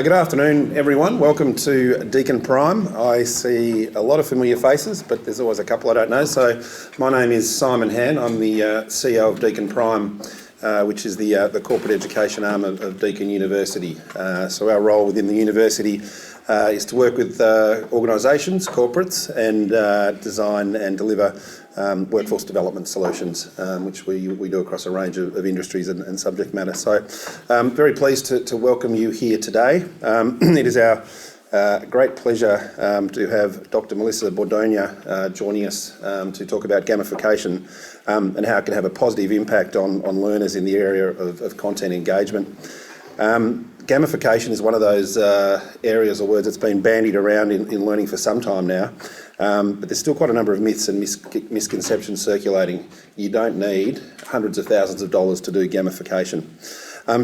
Good afternoon, everyone. Welcome to DeakinPrime. I see a lot of familiar faces, but there's always a couple I don't know. So my name is Simon Han. I'm the CEO of DeakinPrime, which is the corporate education arm of Deakin University. So our role within the university is to work with organisations, corporates, and design and deliver workforce development solutions, which we do across a range of industries and subject matter. So very pleased to welcome you here today. It is our great pleasure to have Dr. Melissa Bordogna joining us to talk about gamification and how it can have a positive impact on learners in the area of content engagement. Gamification is one of those areas or words that's been bandied around in learning for some time now, but there's still quite a number of myths and misconceptions circulating. You don't need hundreds of thousands of dollars to do gamification.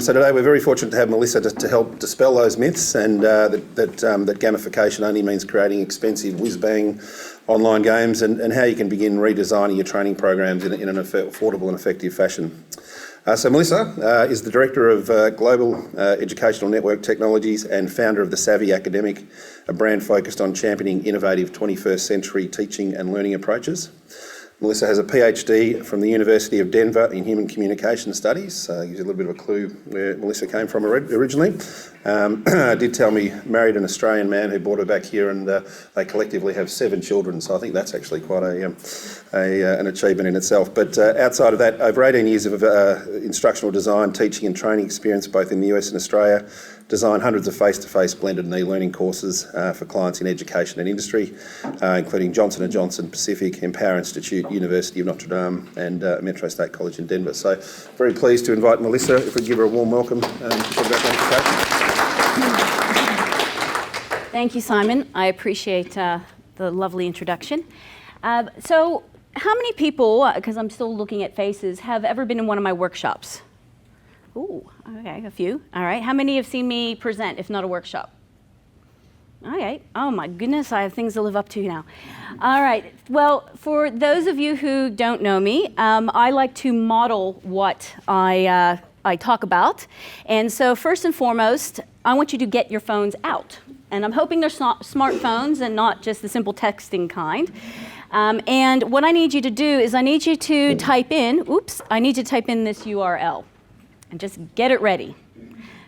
So today we're very fortunate to have Melissa to help dispel those myths and that gamification only means creating expensive whiz-bang online games and how you can begin redesigning your training programs in an affordable and effective fashion. So Melissa is the Director of Global Educational Network Technologies and founder of The Savvy Academic, a brand focused on championing innovative 21st century teaching and learning approaches. Melissa has a PhD from the University of Denver in Human Communication Studies. Gives you a little bit of a clue where Melissa came from originally. Did tell me married an Australian man who brought her back here, and they collectively have 7 children. So I think that's actually quite an achievement in itself. But outside of that, over 18 years of instructional design, teaching and training experience both in the US and Australia. Designed hundreds of face-to-face blended and e-learning courses for clients in education and industry, including Johnson & Johnson, Pacific, Empower Institute, University of Notre Dame and Metro State College in Denver. So very pleased to invite Melissa, if we give her a warm welcome to talk about gamification. Thank you, Simon. I appreciate the lovely introduction. So how many people, because I'm still looking at faces, have ever been in one of my workshops? Ooh, okay, a few. All right. How many have seen me present, if not a workshop? All right. Oh my goodness, I have things to live up to now. All right. Well, for those of you who don't know me, I like to model what I talk about. And so first and foremost, I want you to get your phones out. And I'm hoping they're smartphones and not just the simple texting kind. And what I need you to do is I need you to type in, I need you to type in this URL. And just get it ready.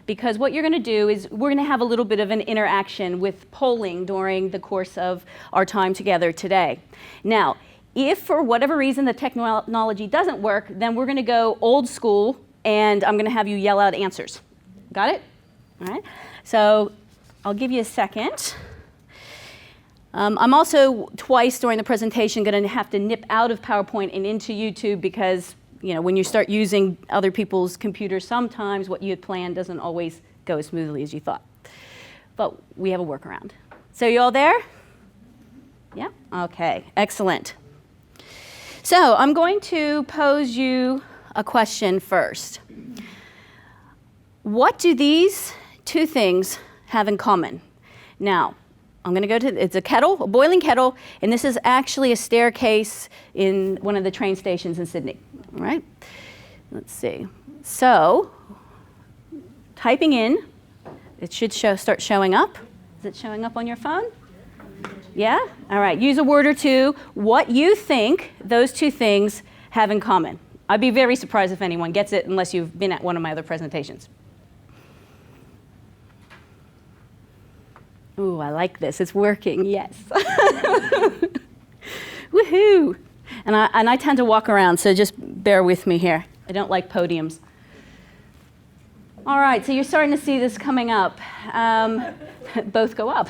Because what you're going to do is we're going to have a little bit of an interaction with polling during the course of our time together today. Now, if for whatever reason the technology doesn't work, then we're going to go old school and I'm going to have you yell out answers. Got it? All right. So I'll give you a second. I'm also twice during the presentation going to have to nip out of PowerPoint and into YouTube because when you start using other people's computers, sometimes what you had planned doesn't always go as smoothly as you thought. But we have a workaround. So you all there? Yeah? Okay, excellent. So I'm going to pose you a question first. What do these 2 things have in common? Now, I'm going to go to, it's a kettle, a boiling kettle, and this is actually a staircase in one of the train stations in Sydney. All right, let's see. So, typing in, it should start showing up. Is it showing up on your phone? Yeah? All right, use a word or two. What you think those 2 things have in common. I'd be very surprised if anyone gets it unless you've been at one of my other presentations. Ooh, I like this. It's working, yes. Woohoo! And I tend to walk around, so just bear with me here. I don't like podiums. All right, so you're starting to see this coming up. Both go up.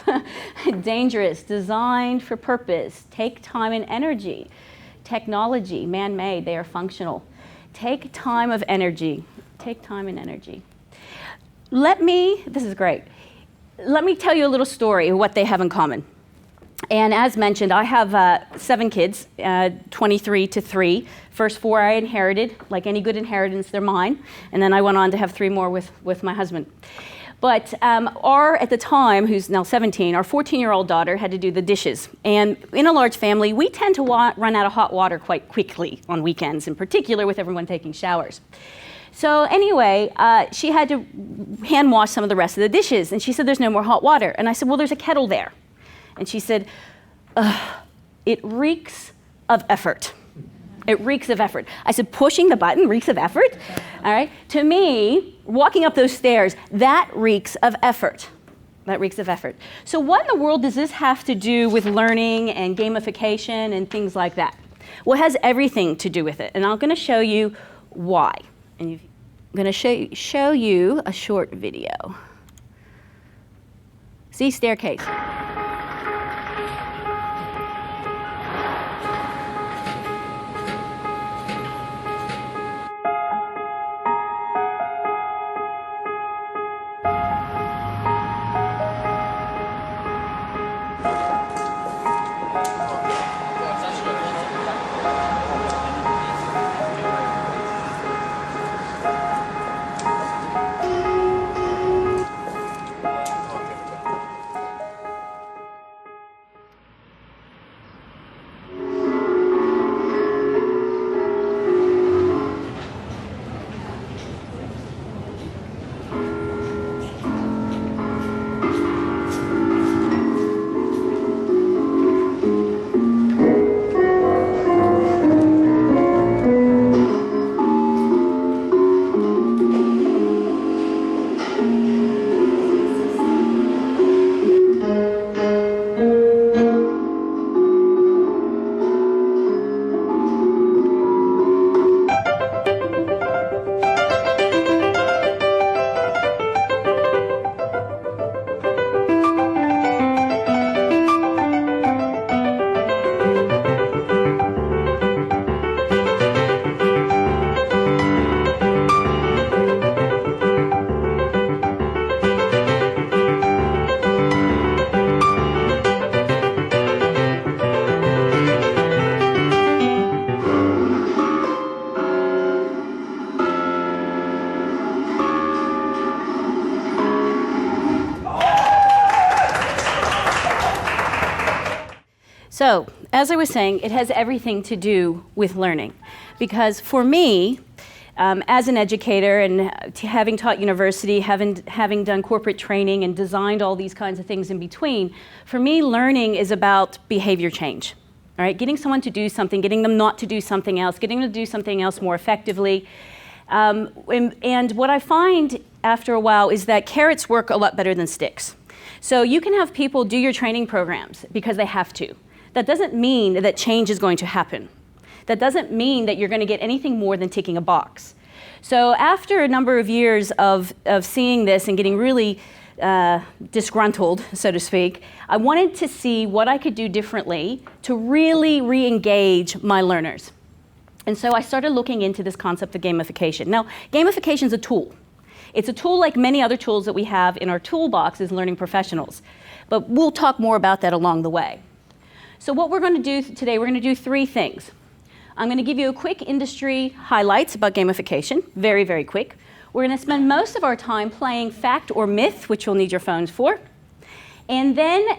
Dangerous, designed for purpose, take time and energy. Technology, man-made, they are functional. Take time of energy. Take time and energy. This is great. Let me tell you a little story of what they have in common. And as mentioned, I have 7 kids, 23 to 3. First 4 I inherited. Like any good inheritance, they're mine. And then I went on to have 3 more with my husband. But at the time, who's now 17, our 14-year-old daughter had to do the dishes. And in a large family, we tend to run out of hot water quite quickly on weekends, in particular with everyone taking showers. So anyway, she had to hand wash some of the rest of the dishes, and she said there's no more hot water. And I said, well, there's a kettle there. And she said, it reeks of effort. It reeks of effort. I said, pushing the button reeks of effort? All right. To me, walking up those stairs, that reeks of effort. That reeks of effort. So what in the world does this have to do with learning and gamification and things like that? Well, it has everything to do with it, and I'm going to show you why. And I'm going to show you a short video. See, staircase. So, as I was saying, it has everything to do with learning. Because for me, as an educator and having taught university, having done corporate training and designed all these kinds of things in between, for me, learning is about behavior change. All right, getting someone to do something, getting them not to do something else, getting them to do something else more effectively. And what I find after a while is that carrots work a lot better than sticks. So you can have people do your training programs because they have to. That doesn't mean that change is going to happen. That doesn't mean that you're going to get anything more than ticking a box. So after a number of years of seeing this and getting really disgruntled, so to speak, I wanted to see what I could do differently to really re-engage my learners. And so I started looking into this concept of gamification. Now, gamification is a tool. It's a tool like many other tools that we have in our toolbox as learning professionals. But we'll talk more about that along the way. So what we're going to do today, we're going to do three things. I'm going to give you a quick industry highlights about gamification, very, very quick. We're going to spend most of our time playing fact or myth, which you'll need your phones for. And then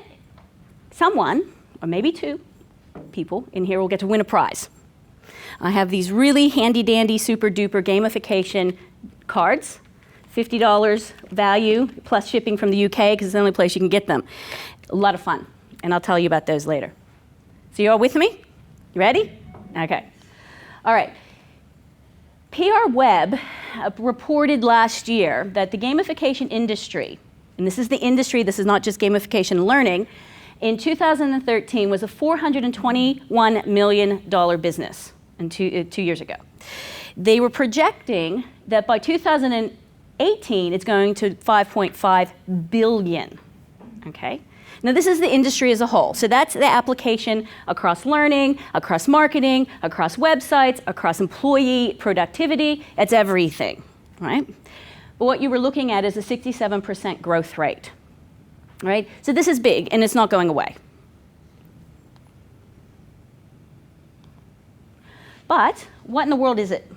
someone, or maybe two people in here will get to win a prize. I have these really handy-dandy, super-duper gamification cards, $50 value, plus shipping from the UK, because it's the only place you can get them. A lot of fun, and I'll tell you about those later. So you all with me? You ready? Okay. All right. PR Web reported last year that the gamification industry, and this is the industry, this is not just gamification learning, in 2013 was a $421 million business, and two years ago. They were projecting that by 2018 it's going to 5.5 billion, okay? Now this is the industry as a whole, so that's the application across learning, across marketing, across websites, across employee productivity, it's everything, right? But what you were looking at is a 67% growth rate, right? So this is big and it's not going away. But what in the world is it?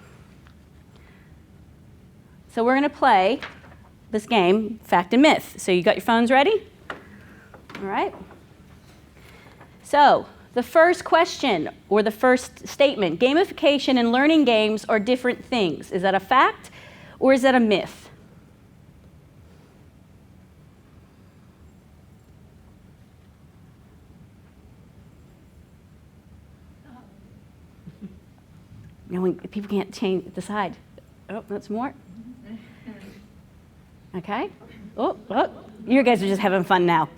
So we're going to play this game, fact and myth. So you got your phones ready? All right. So the first question or the first statement, gamification and learning games are different things. Is that a fact? or is that a myth? No, when people can't decide. Oh, that's more. Okay. Oh, you guys are just having fun now.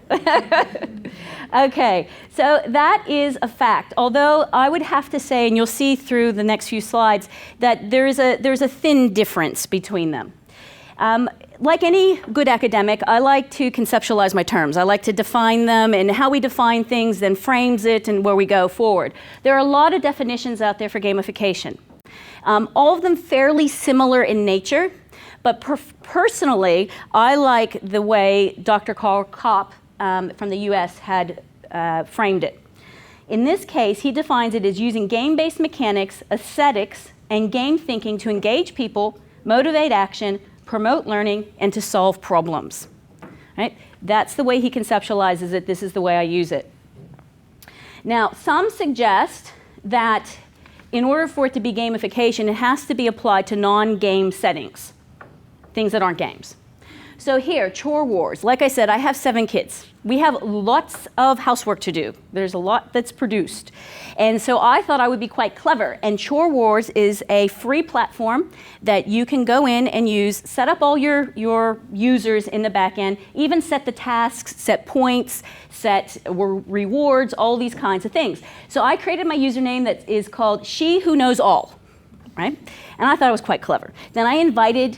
Okay, so that is a fact. Although I would have to say, and you'll see through the next few slides, that there's a thin difference between them. Like any good academic, I like to conceptualize my terms. I like to define them, and how we define things then frames it and where we go forward. There are a lot of definitions out there for gamification. All of them fairly similar in nature, but personally, I like the way Dr. Carl Kopp from the US had framed it. In this case, he defines it as using game-based mechanics, aesthetics, and game thinking to engage people, motivate action, promote learning, and to solve problems. Right? That's the way he conceptualizes it. This is the way I use it. Now, some suggest that in order for it to be gamification, it has to be applied to non-game settings, things that aren't games. So here, chore wars. Like I said, I have 7 kids. We have lots of housework to do. There's a lot that's produced. And so I thought I would be quite clever. And Chore Wars is a free platform that you can go in and use, set up all your users in the back end, even set the tasks, set points, set rewards, all these kinds of things. So I created my username that is called She Who Knows All, right? And I thought it was quite clever. Then I invited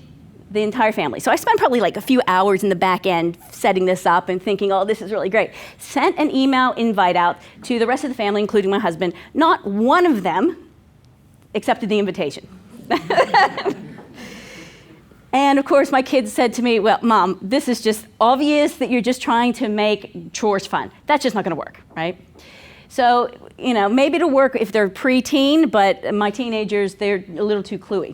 the entire family. So I spent probably like a few hours in the back end setting this up and thinking, oh, this is really great. Sent an email invite out to the rest of the family, including my husband. Not one of them accepted the invitation. And of course, my kids said to me, well, Mom, this is just obvious that you're just trying to make chores fun. That's just not gonna work, right? So, you know, maybe it'll work if they're pre-teen, but my teenagers, they're a little too cluey.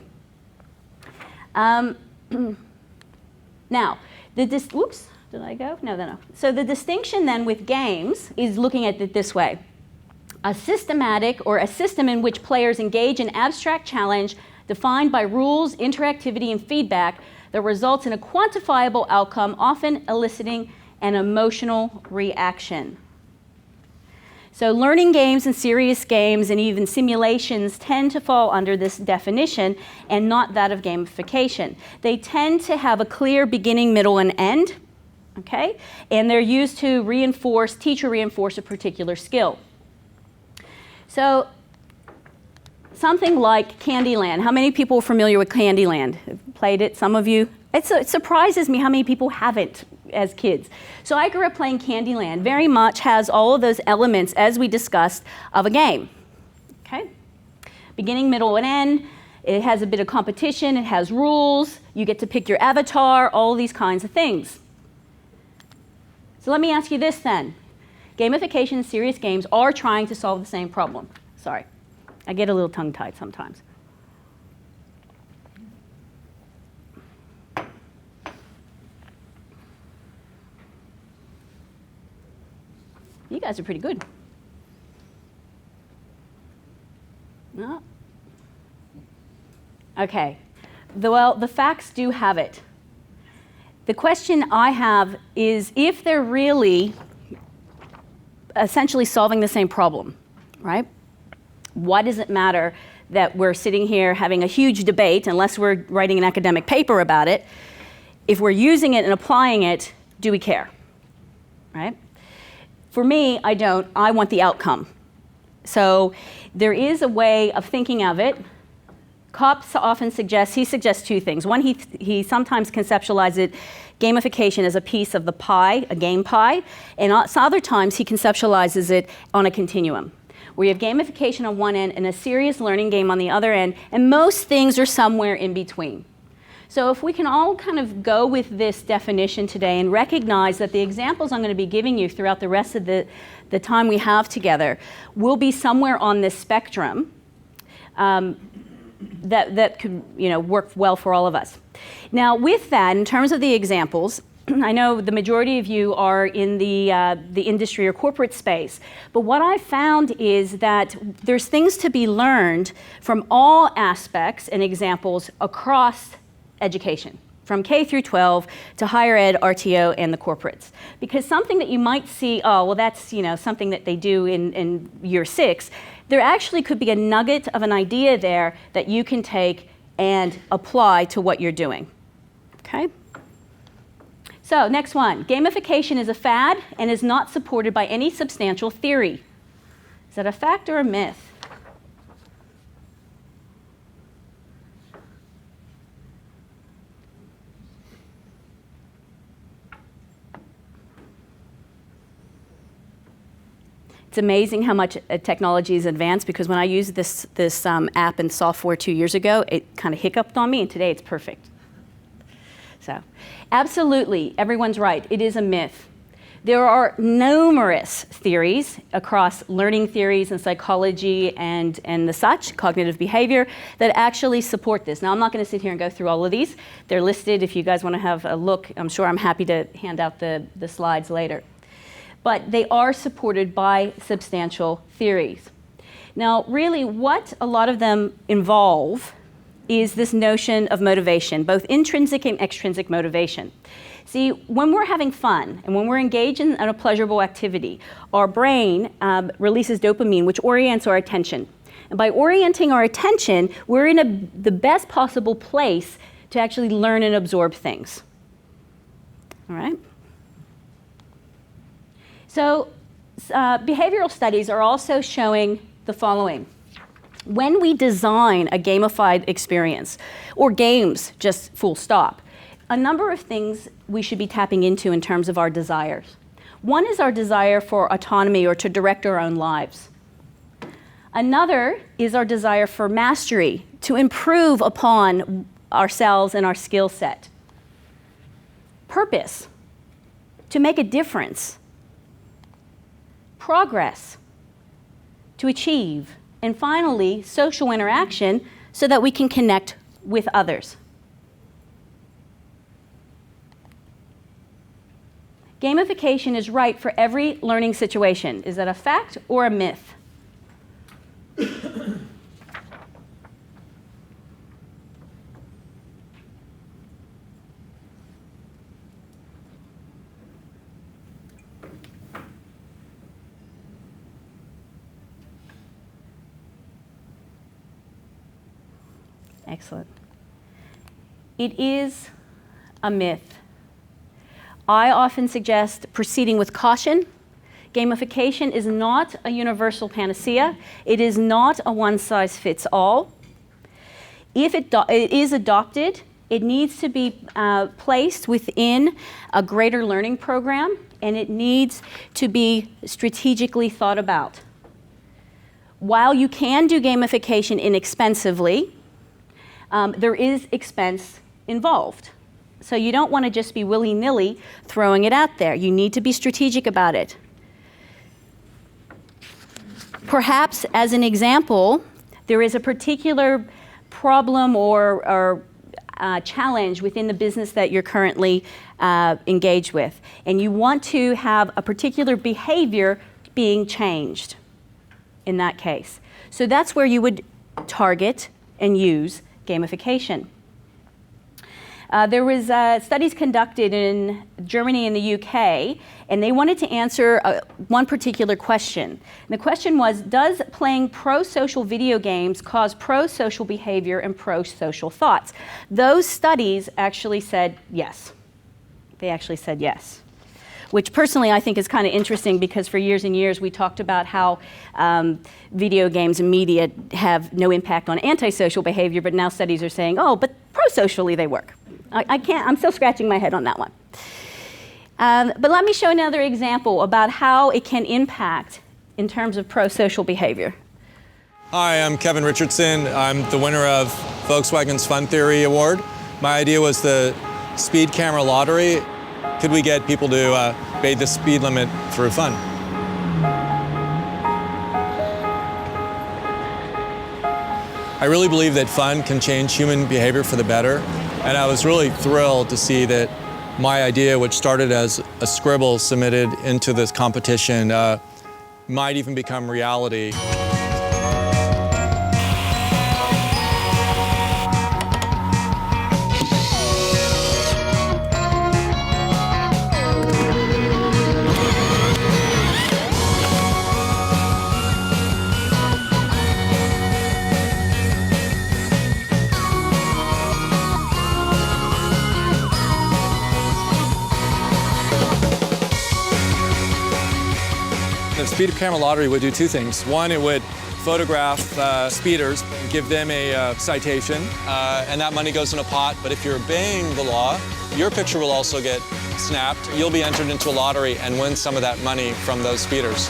Now, whoops, did I go? No. So the distinction then with games is looking at it this way. A systematic or a system in which players engage in abstract challenge defined by rules, interactivity, and feedback that results in a quantifiable outcome, often eliciting an emotional reaction. So learning games and serious games and even simulations tend to fall under this definition and not that of gamification. They tend to have a clear beginning, middle, and end, okay? And they're used to teacher reinforce a particular skill. So something like Candyland. How many people are familiar with Candyland? Played it, some of you? It surprises me how many people haven't as kids. So I grew up playing Candyland. Very much has all of those elements, as we discussed, of a game. Okay? Beginning, middle, and end. It has a bit of competition. It has rules. You get to pick your avatar, all these kinds of things. So let me ask you this then. Gamification and serious games are trying to solve the same problem. Sorry. I get a little tongue-tied sometimes. You guys are pretty good. No? Okay. Well, the facts do have it. The question I have is if they're really essentially solving the same problem, right? Why does it matter that we're sitting here having a huge debate, unless we're writing an academic paper about it? If we're using it and applying it, do we care, right? For me, I don't. I want the outcome. So there is a way of thinking of it. Kopp often suggests 2 things. One, he sometimes conceptualizes gamification as a piece of the pie, a game pie, and other times he conceptualizes it on a continuum, where you have gamification on one end and a serious learning game on the other end, and most things are somewhere in between. So if we can all kind of go with this definition today and recognize that the examples I'm going to be giving you throughout the rest of the time we have together will be somewhere on this spectrum that could work well for all of us. Now with that, in terms of the examples, I know the majority of you are in the industry or corporate space, but what I've found is that there's things to be learned from all aspects and examples across education, from K through 12 to higher ed, RTO, and the corporates. Because something that you might see, oh, well, that's something that they do in year 6, there actually could be a nugget of an idea there that you can take and apply to what you're doing. Okay? So, next one. Gamification is a fad and is not supported by any substantial theory. Is that a fact or a myth? It's amazing how much technology is advanced, because when I used this app and software 2 years ago, it kind of hiccuped on me, and today it's perfect. So, absolutely, everyone's right. It is a myth. There are numerous theories across learning theories and psychology and the such, cognitive behavior, that actually support this. Now, I'm not going to sit here and go through all of these. They're listed. If you guys want to have a look, I'm sure I'm happy to hand out the slides later. But they are supported by substantial theories. Now, really, what a lot of them involve is this notion of motivation, both intrinsic and extrinsic motivation. See, when we're having fun and when we're engaged in a pleasurable activity, our brain releases dopamine, which orients our attention. And by orienting our attention, we're in the best possible place to actually learn and absorb things. All right? So, behavioral studies are also showing the following. When we design a gamified experience, or games, just full stop, a number of things we should be tapping into in terms of our desires. One is our desire for autonomy or to direct our own lives. Another is our desire for mastery, to improve upon ourselves and our skill set. Purpose, to make a difference. Progress, to achieve. And finally, social interaction, so that we can connect with others. Gamification is right for every learning situation. Is that a fact or a myth? Excellent. It is a myth. I often suggest proceeding with caution. Gamification is not a universal panacea. It is not a one-size-fits-all. If it is adopted, it needs to be placed within a greater learning program, and it needs to be strategically thought about. While you can do gamification inexpensively, there is expense involved. So you don't want to just be willy-nilly throwing it out there. You need to be strategic about it. Perhaps, as an example, there is a particular problem or challenge within the business that you're currently engaged with, and you want to have a particular behavior being changed in that case. So that's where you would target and use gamification. There was studies conducted in Germany and the UK, and they wanted to answer one particular question. And the question was, does playing pro-social video games cause pro-social behavior and pro-social thoughts? Those studies actually said yes. They actually said yes. Which personally I think is kind of interesting, because for years and years we talked about how video games and media have no impact on antisocial behavior, but now studies are saying, oh, but pro-socially they work. I'm still scratching my head on that one. But let me show another example about how it can impact in terms of pro-social behavior. Hi, I'm Kevin Richardson. I'm the winner of Volkswagen's Fun Theory Award. My idea was the speed camera lottery. Could we get people to obey the speed limit through fun? I really believe that fun can change human behavior for the better, and I was really thrilled to see that my idea, which started as a scribble submitted into this competition, might even become reality. speed camera lottery would do two things. One, it would photograph speeders, give them a citation, and that money goes in a pot. But if you're obeying the law, your picture will also get snapped. You'll be entered into a lottery and win some of that money from those speeders.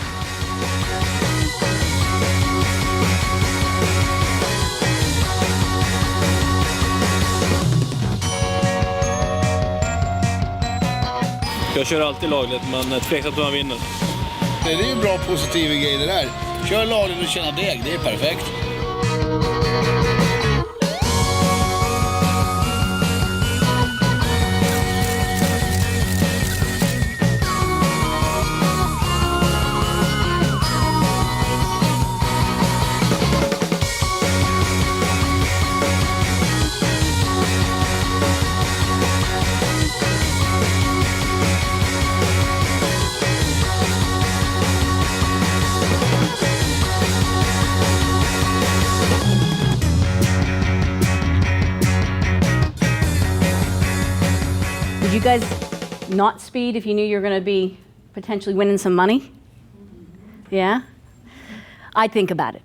Jag kör alltid lagligt, men tveksamt om man vinner. Det är ju en bra positiv grej det där. Kör lagligt och tjäna deg, det är perfekt. Would you guys not speed if you knew you were going to be potentially winning some money? Yeah? I'd think about it.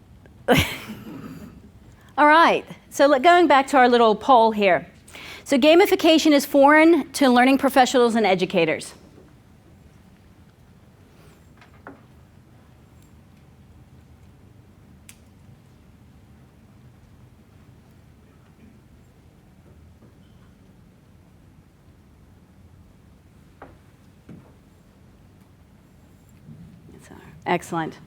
All right, so going back to our little poll here. So gamification is foreign to learning professionals and educators. Excellent.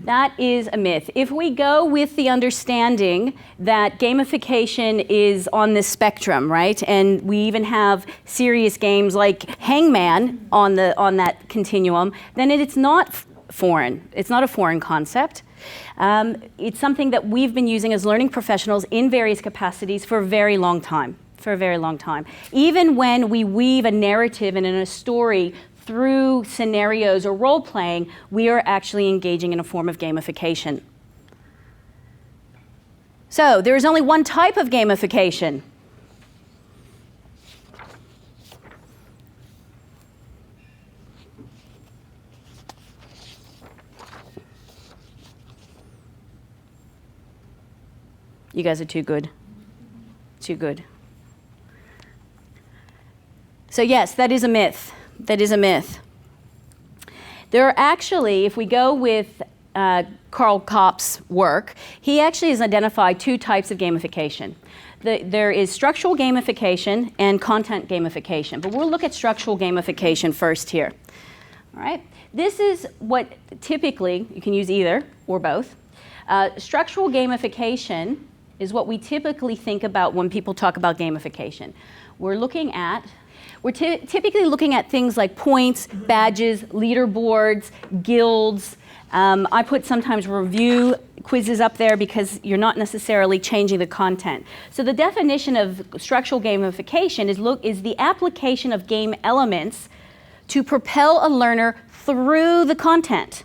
That is a myth. If we go with the understanding that gamification is on this spectrum, right, and we even have serious games like Hangman on that continuum, then it's not foreign. It's not a foreign concept. It's something that we've been using as learning professionals in various capacities for a very long time. Even when we weave a narrative and in a story through scenarios or role-playing, we are actually engaging in a form of gamification. So there is only one type of gamification. You guys are too good. Too good. So yes, that is a myth. That is a myth. There are actually, if we go with Karl Kopp's work, he actually has identified two types of gamification. There is structural gamification and content gamification, but we'll look at structural gamification first here. All right? This is what typically, you can use either or both. Structural gamification is what we typically think about when people talk about gamification. We're typically looking at things like points, badges, leaderboards, guilds. I put sometimes review quizzes up there because you're not necessarily changing the content. So the definition of structural gamification is the application of game elements to propel a learner through the content,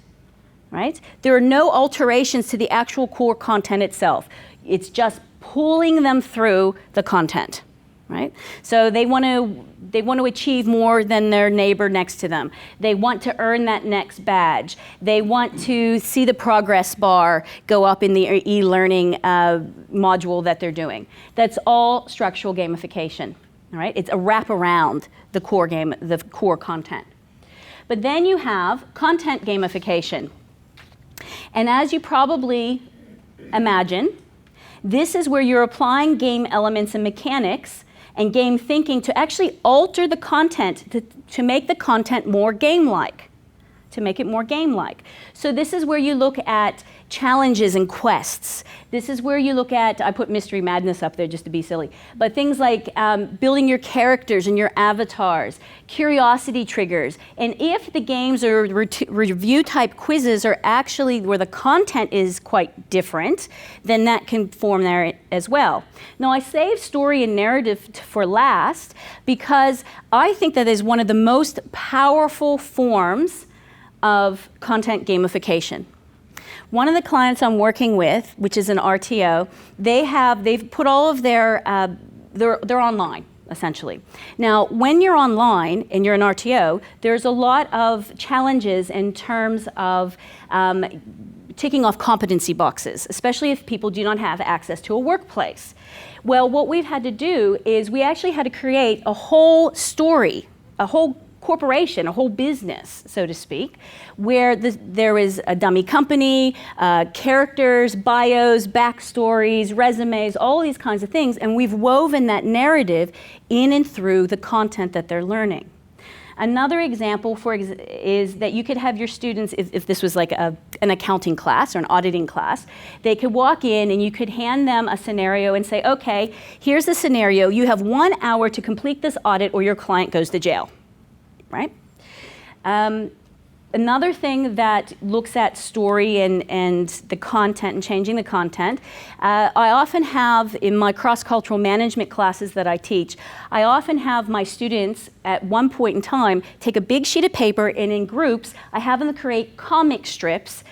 right? There are no alterations to the actual core content itself. It's just pulling them through the content. Right? So they want to achieve more than their neighbor next to them. They want to earn that next badge. They want to see the progress bar go up in the e-learning module that they're doing. That's all structural gamification. All right? It's a wrap around the core content. But then you have content gamification. And as you probably imagine, this is where you're applying game elements and mechanics and game thinking to actually alter the content to make the content more game-like. So this is where you look at challenges and quests. This is where you look at, I put Mystery Madness up there just to be silly, but things like building your characters and your avatars, curiosity triggers, and if the games or review type quizzes are actually where the content is quite different, then that can form there as well. Now I saved story and narrative for last because I think that is one of the most powerful forms of content gamification. One of the clients I'm working with, which is an RTO, they've put all of they're online. essentially. Now, when you're online and you're an RTO, there's a lot of challenges in terms of ticking off competency boxes, especially if people do not have access to a workplace. Well, what we've had to do is we actually had to create a whole story, a whole corporation, a whole business, so to speak, where there is a dummy company, characters, bios, backstories, resumes, all these kinds of things, and we've woven that narrative in and through the content that they're learning. Another example is that you could have your students, if this was like an accounting class or an auditing class, they could walk in and you could hand them a scenario and say, okay, here's the scenario. You have 1 hour to complete this audit or your client goes to jail. Right? Another thing that looks at story and the content and changing the content, I often have in my cross-cultural management classes that I teach, I often have my students at one point in time take a big sheet of paper and in groups, I have them create comic strips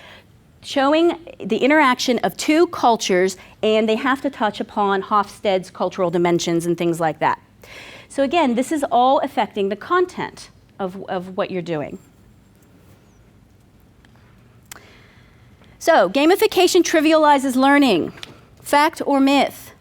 showing the interaction of two cultures, and they have to touch upon Hofstede's cultural dimensions and things like that. So again, this is all affecting the content of what you're doing. So, gamification trivializes learning. Fact or myth?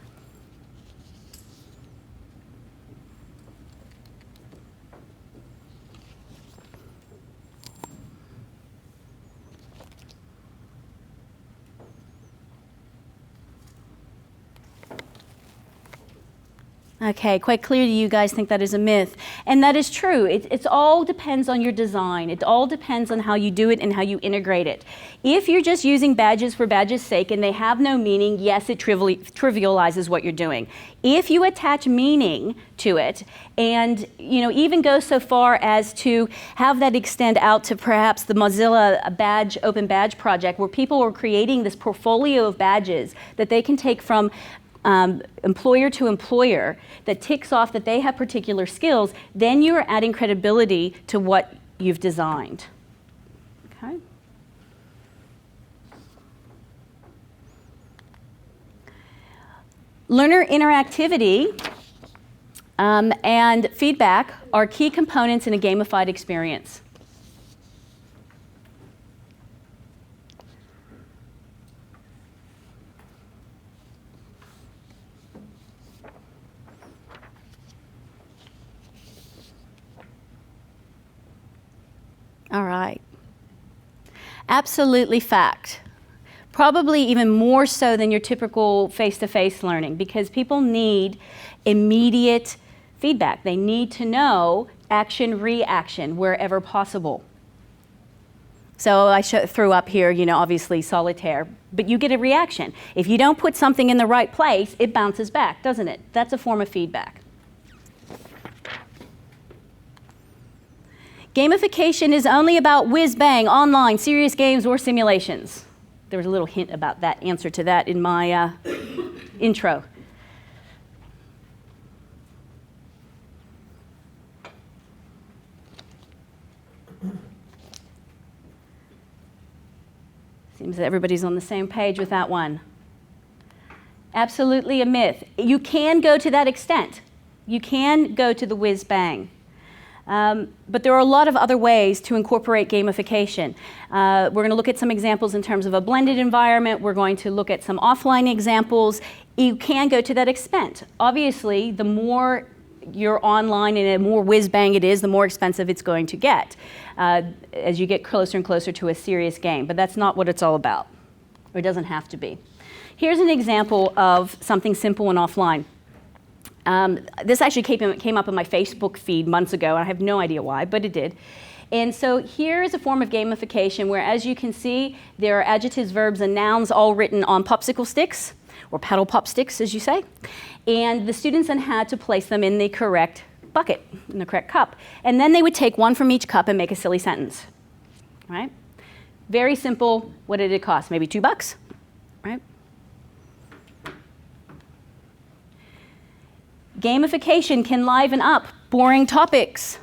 Okay, quite clearly you guys think that is a myth. And that is true. It all depends on your design. It all depends on how you do it and how you integrate it. If you're just using badges for badges' sake and they have no meaning, yes, it trivializes what you're doing. If you attach meaning to it and even go so far as to have that extend out to perhaps the Mozilla badge, open badge project, where people are creating this portfolio of badges that they can take from employer to employer that ticks off that they have particular skills, then you are adding credibility to what you've designed. Okay? Learner interactivity and feedback are key components in a gamified experience. All right. Absolutely fact. Probably even more so than your typical face-to-face learning, because people need immediate feedback. They need to know action, reaction wherever possible. So I threw up here, obviously solitaire, but you get a reaction. If you don't put something in the right place, it bounces back, doesn't it? That's a form of feedback. Gamification is only about whiz-bang, online, serious games, or simulations. There was a little hint about that answer to that in my intro. Seems that everybody's on the same page with that one. Absolutely a myth. You can go to that extent. You can go to the whiz-bang. But there are a lot of other ways to incorporate gamification. We're going to look at some examples in terms of a blended environment. We're going to look at some offline examples. You can go to that extent. Obviously, the more you're online and the more whiz-bang it is, the more expensive it's going to get as you get closer and closer to a serious game. But that's not what it's all about, or it doesn't have to be. Here's an example of something simple and offline. This actually came up in my Facebook feed months ago, and I have no idea why, but it did. And so here's a form of gamification where, as you can see, there are adjectives, verbs, and nouns all written on popsicle sticks, or paddle pop sticks, as you say. And the students then had to place them in the correct bucket, in the correct cup. And then they would take one from each cup and make a silly sentence, right? Very simple. What did it cost? Maybe $2, right? Gamification can liven up boring topics.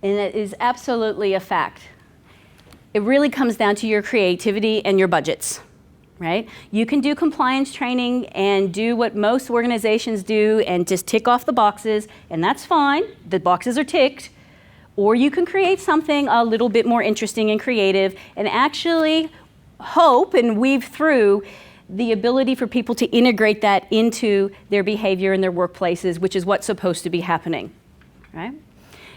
and it is absolutely a fact. It really comes down to your creativity and your budgets, right? You can do compliance training and do what most organizations do and just tick off the boxes, and that's fine. The boxes are ticked. Or you can create something a little bit more interesting and creative and actually hope and weave through the ability for people to integrate that into their behavior in their workplaces, which is what's supposed to be happening, right?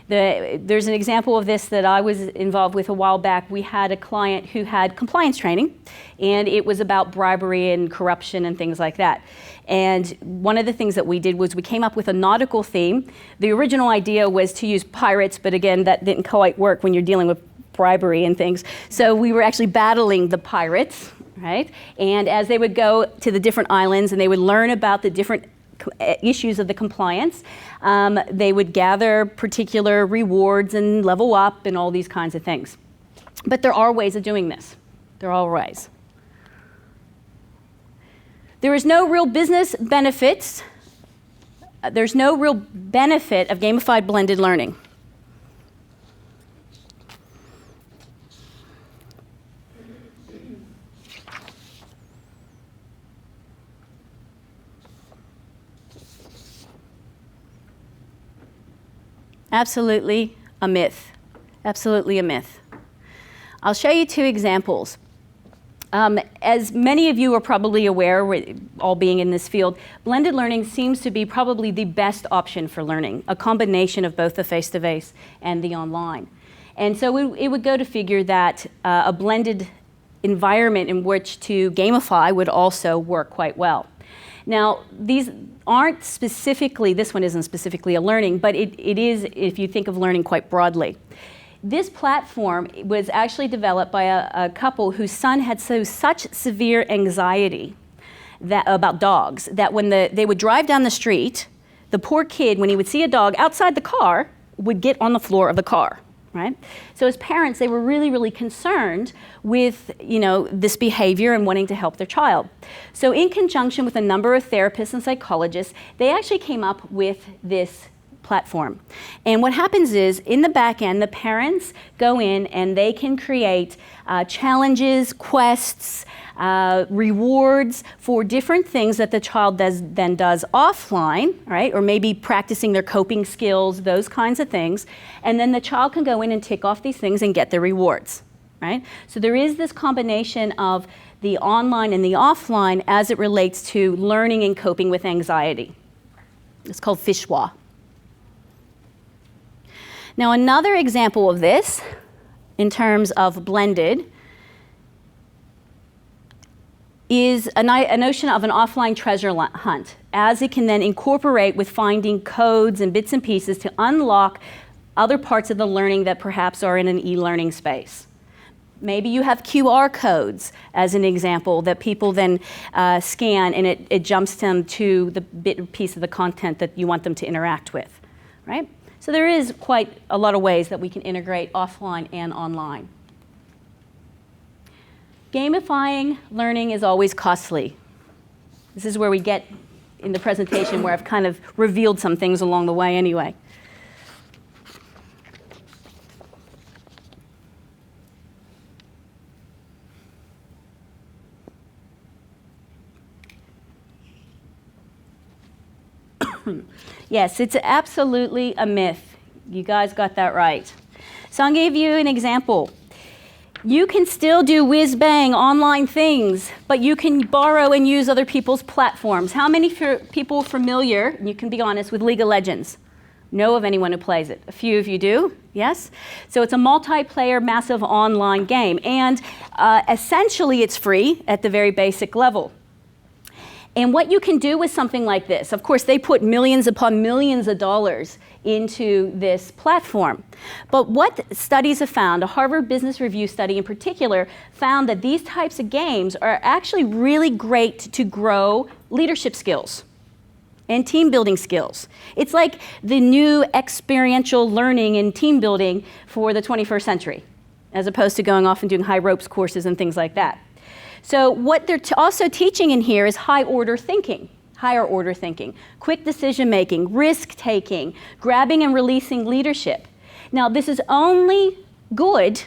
There's an example of this that I was involved with a while back. We had a client who had compliance training, and it was about bribery and corruption and things like that. And one of the things that we did was we came up with a nautical theme. The original idea was to use pirates, but again, that didn't quite work when you're dealing with bribery and things. So we were actually battling the pirates, right? And as they would go to the different islands and they would learn about the different issues of the compliance, they would gather particular rewards and level up and all these kinds of things. But there are ways of doing this. There are ways. There is no real business benefits. There's no real benefit of gamified blended learning. Absolutely a myth. Absolutely a myth. I'll show you two examples. As many of you are probably aware, all being in this field, blended learning seems to be probably the best option for learning, a combination of both the face-to-face and the online. And so it would go to figure that a blended environment in which to gamify would also work quite well. Now, these aren't specifically, this one isn't specifically a learning, but it is, if you think of learning quite broadly. This platform was actually developed by a couple whose son had such severe anxiety about dogs that when they would drive down the street, the poor kid, when he would see a dog outside the car, would get on the floor of the car. Right? So as parents, they were really, really concerned with, this behavior and wanting to help their child. So in conjunction with a number of therapists and psychologists, they actually came up with this platform. And what happens is, in the back end, the parents go in and they can create challenges, quests, rewards for different things that the child then does offline, right? Or maybe practicing their coping skills, those kinds of things. And then the child can go in and tick off these things and get their rewards, right? So there is this combination of the online and the offline as it relates to learning and coping with anxiety. It's called Fishwa. Now, another example of this, in terms of blended, is a notion of an offline treasure hunt, as it can then incorporate with finding codes and bits and pieces to unlock other parts of the learning that perhaps are in an e-learning space. Maybe you have QR codes, as an example, that people then scan, and it jumps them to the bit or piece of the content that you want them to interact with, right? So there is quite a lot of ways that we can integrate offline and online. Gamifying learning is always costly. This is where we get in the presentation where I've kind of revealed some things along the way anyway. Yes, it's absolutely a myth. You guys got that right. So I'll give you an example. You can still do whiz-bang online things, but you can borrow and use other people's platforms. How many people are familiar, and you can be honest, with League of Legends? Know of anyone who plays it? A few of you do, yes? So it's a multiplayer, massive online game, and essentially it's free at the very basic level. And what you can do with something like this, of course, they put millions upon millions of dollars into this platform. But what studies have found, a Harvard Business Review study in particular, found that these types of games are actually really great to grow leadership skills and team building skills. It's like the new experiential learning and team building for the 21st century, as opposed to going off and doing high ropes courses and things like that. So what they're also teaching in here is higher order thinking, quick decision making, risk taking, grabbing and releasing leadership. Now, this is only good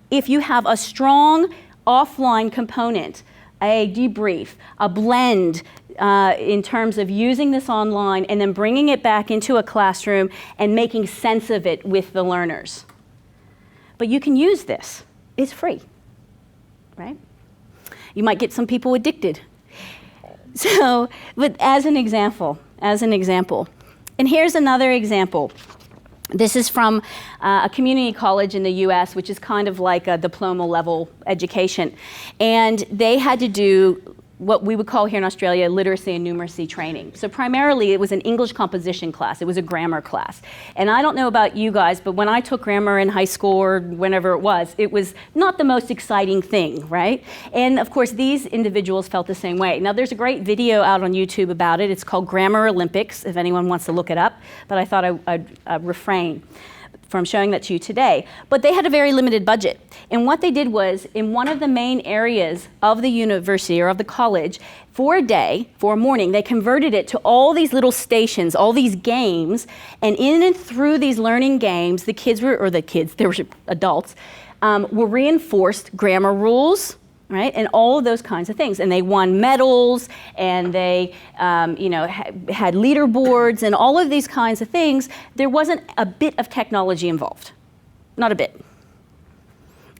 if you have a strong offline component, a debrief, a blend in terms of using this online and then bringing it back into a classroom and making sense of it with the learners. But you can use this. It's free, right? You might get some people addicted. So, but as an example, and here's another example. This is from a community college in the US, which is kind of like a diploma level education. And they had to do what we would call here in Australia literacy and numeracy training. So primarily it was an English composition class. It was a grammar class. And I don't know about you guys, but when I took grammar in high school or whenever it was not the most exciting thing, right? And of course these individuals felt the same way. Now there's a great video out on YouTube about it. It's called Grammar Olympics, if anyone wants to look it up. But I thought I'd refrain from showing that to you today. But they had a very limited budget. And what they did was, in one of the main areas of the university or of the college, for a day, for a morning, they converted it to all these little stations, all these games, and in and through these learning games, they were adults, were reinforced grammar rules, right, and all of those kinds of things. And they won medals, and they had leaderboards, and all of these kinds of things. There wasn't a bit of technology involved, not a bit.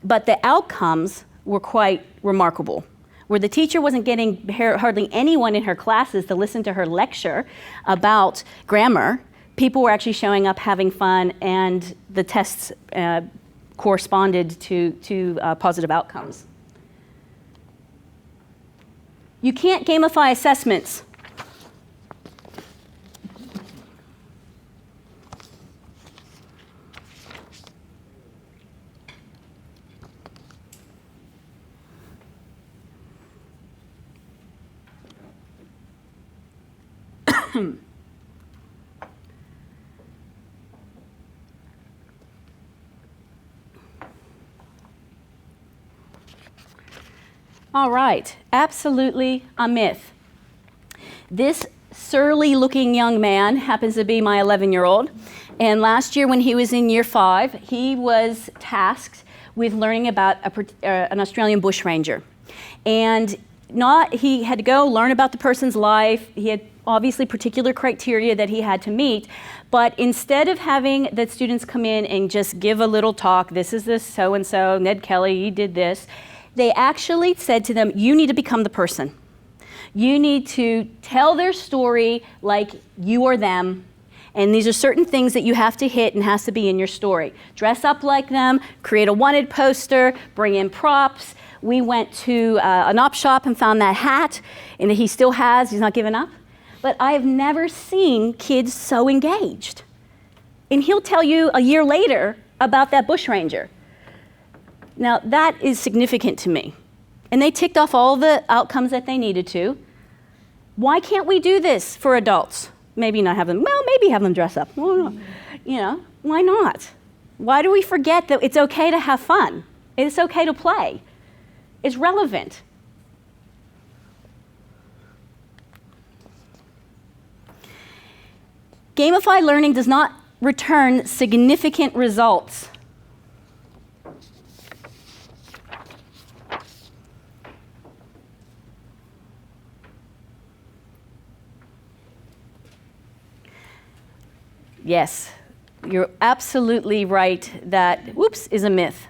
But the outcomes were quite remarkable. Where the teacher wasn't getting hardly anyone in her classes to listen to her lecture about grammar, people were actually showing up having fun, and the tests corresponded to positive outcomes. You can't gamify assessments. All right, absolutely a myth. This surly looking young man happens to be my 11-year-old. And last year when he was in year 5, he was tasked with learning about an Australian bushranger. And he had to go learn about the person's life. He had obviously particular criteria that he had to meet. But instead of having the students come in and just give a little talk, this is this so-and-so, Ned Kelly, he did this, they actually said to them, you need to become the person. You need to tell their story like you are them. And these are certain things that you have to hit and has to be in your story. Dress up like them, create a wanted poster, bring in props. We went to an op shop and found that hat, and he still has, he's not given up. But I have never seen kids so engaged. And he'll tell you a year later about that bushranger. Now, that is significant to me. And they ticked off all the outcomes that they needed to. Why can't we do this for adults? Maybe not have them, maybe have them dress up. Well, why not? Why do we forget that it's okay to have fun? It's okay to play. It's relevant. Gamified learning does not return significant results. Yes, you're absolutely right that, is a myth.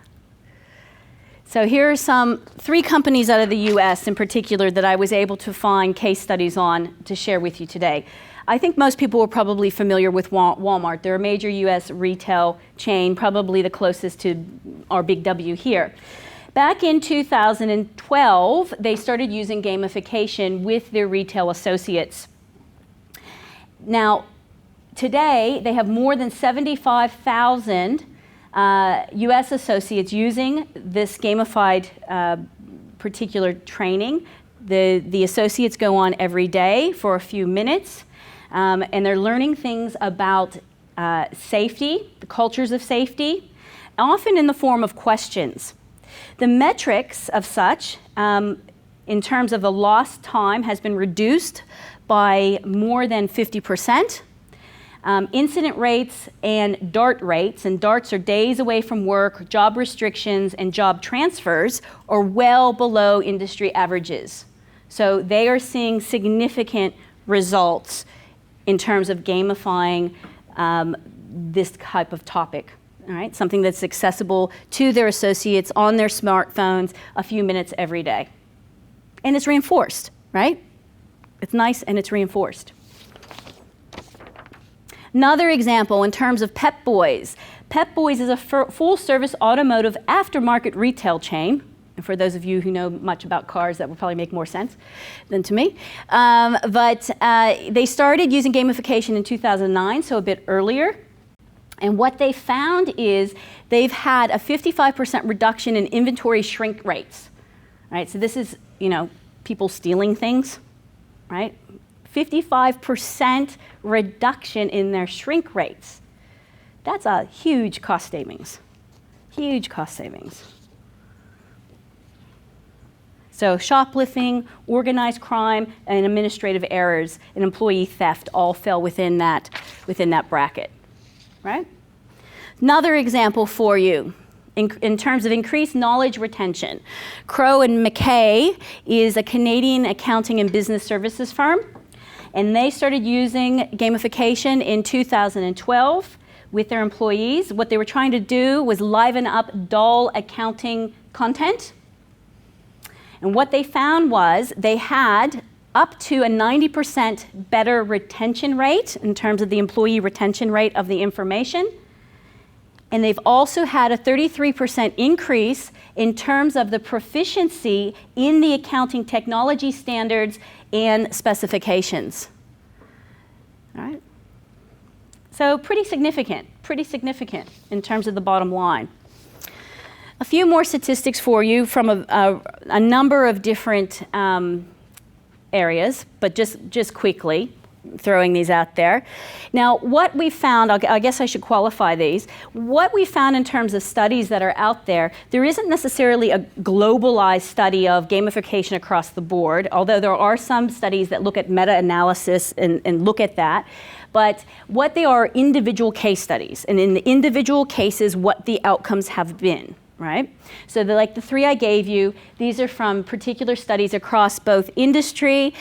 So here are 3 companies out of the US in particular that I was able to find case studies on to share with you today. I think most people are probably familiar with Walmart. They're a major US retail chain, probably the closest to our big W here. Back in 2012, they started using gamification with their retail associates. Now, today, they have more than 75,000 US associates using this gamified particular training. The associates go on every day for a few minutes, and they're learning things about safety, the cultures of safety, often in the form of questions. The metrics of such, in terms of the lost time, has been reduced by more than 50%. Incident rates and DART rates, and DARTs are days away from work, job restrictions, and job transfers, are well below industry averages. So they are seeing significant results in terms of gamifying this type of topic. All right, something that's accessible to their associates on their smartphones a few minutes every day. And it's reinforced, right? It's nice and it's reinforced. Another example in terms of Pep Boys. Pep Boys is a full-service automotive aftermarket retail chain. And for those of you who know much about cars, that would probably make more sense than to me. But they started using gamification in 2009, so a bit earlier. And what they found is they've had a 55% reduction in inventory shrink rates. Right? So this is, people stealing things, right? 55% reduction in their shrink rates. That's a huge cost savings. Huge cost savings. So shoplifting, organized crime, and administrative errors and employee theft all fell within that bracket, right? Another example for you in terms of increased knowledge retention. Crowe and McKay is a Canadian accounting and business services firm, and they started using gamification in 2012 with their employees. What they were trying to do was liven up dull accounting content. And what they found was they had up to a 90% better retention rate in terms of the employee retention rate of the information. And they've also had a 33% increase in terms of the proficiency in the accounting technology standards and specifications. All right? So pretty significant in terms of the bottom line. A few more statistics for you from a number of different areas, but just quickly throwing these out there. Now, what we found, I guess I should qualify these, what we found in terms of studies that are out there, there isn't necessarily a globalized study of gamification across the board, although there are some studies that look at meta-analysis and look at that. But what they are individual case studies, and in the individual cases, what the outcomes have been. Right? So like the three I gave you, these are from particular studies across both industry,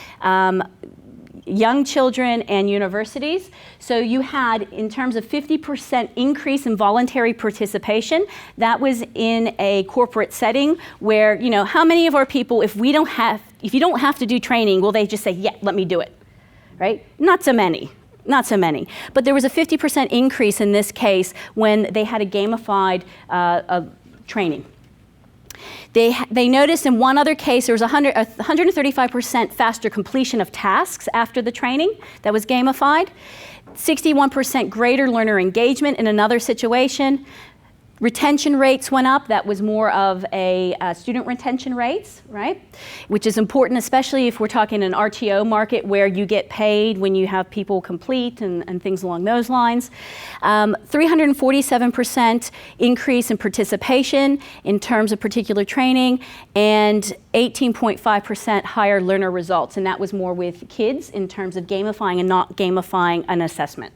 young children, and universities. So you had, in terms of 50% increase in voluntary participation, that was in a corporate setting where, how many of our people, if you don't have to do training, will they just say, yeah, let me do it, right? Not so many. Not so many. But there was a 50% increase in this case when they had a gamified training. They noticed in one other case there was 135% faster completion of tasks after the training that was gamified, 61% greater learner engagement in another situation. Retention rates went up. That was more of a student retention rates, right? Which is important, especially if we're talking an RTO market where you get paid when you have people complete and things along those lines. 347% increase in participation in terms of particular training, and 18.5% higher learner results. And that was more with kids in terms of gamifying and not gamifying an assessment.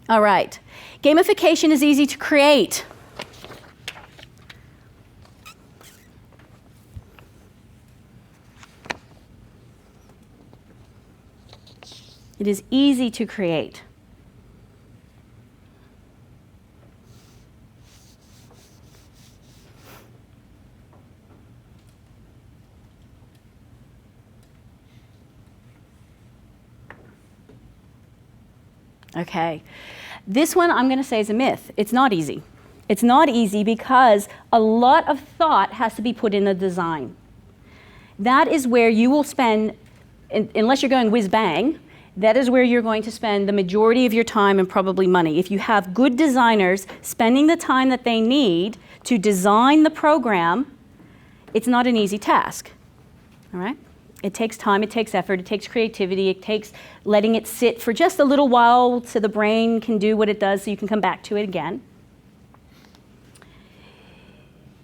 All right, gamification is easy to create. It is easy to create. Okay, this one I'm going to say is a myth. It's not easy. It's not easy because a lot of thought has to be put in the design. That is where you will spend, unless you're going whiz-bang, that is where you're going to spend the majority of your time and probably money. If you have good designers spending the time that they need to design the program, it's not an easy task, all right? It takes time, it takes effort, it takes creativity, it takes letting it sit for just a little while so the brain can do what it does so you can come back to it again.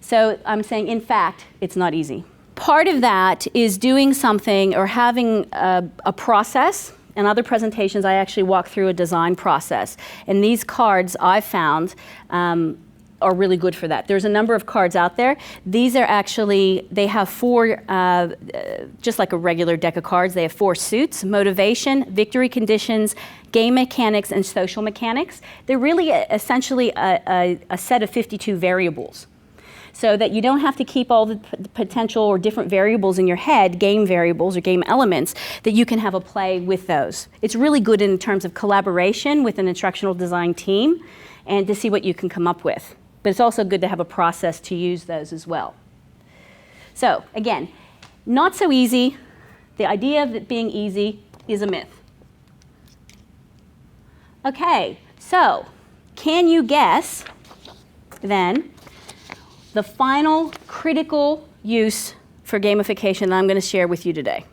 So I'm saying, in fact, it's not easy. part of that is doing something or having a process. In other presentations, I actually walk through a design process. And these cards I've found are really good for that. There's a number of cards out there. These are actually, they have 4, just like a regular deck of cards, they have 4 suits: motivation, victory conditions, game mechanics, and social mechanics. They're really essentially a set of 52 variables, so that you don't have to keep all the potential or different variables in your head, game variables or game elements, that you can have a play with those. It's really good in terms of collaboration with an instructional design team and to see what you can come up with. But it's also good to have a process to use those as well. So again, not so easy. The idea of it being easy is a myth. Okay, so can you guess then the final critical use for gamification that I'm going to share with you today?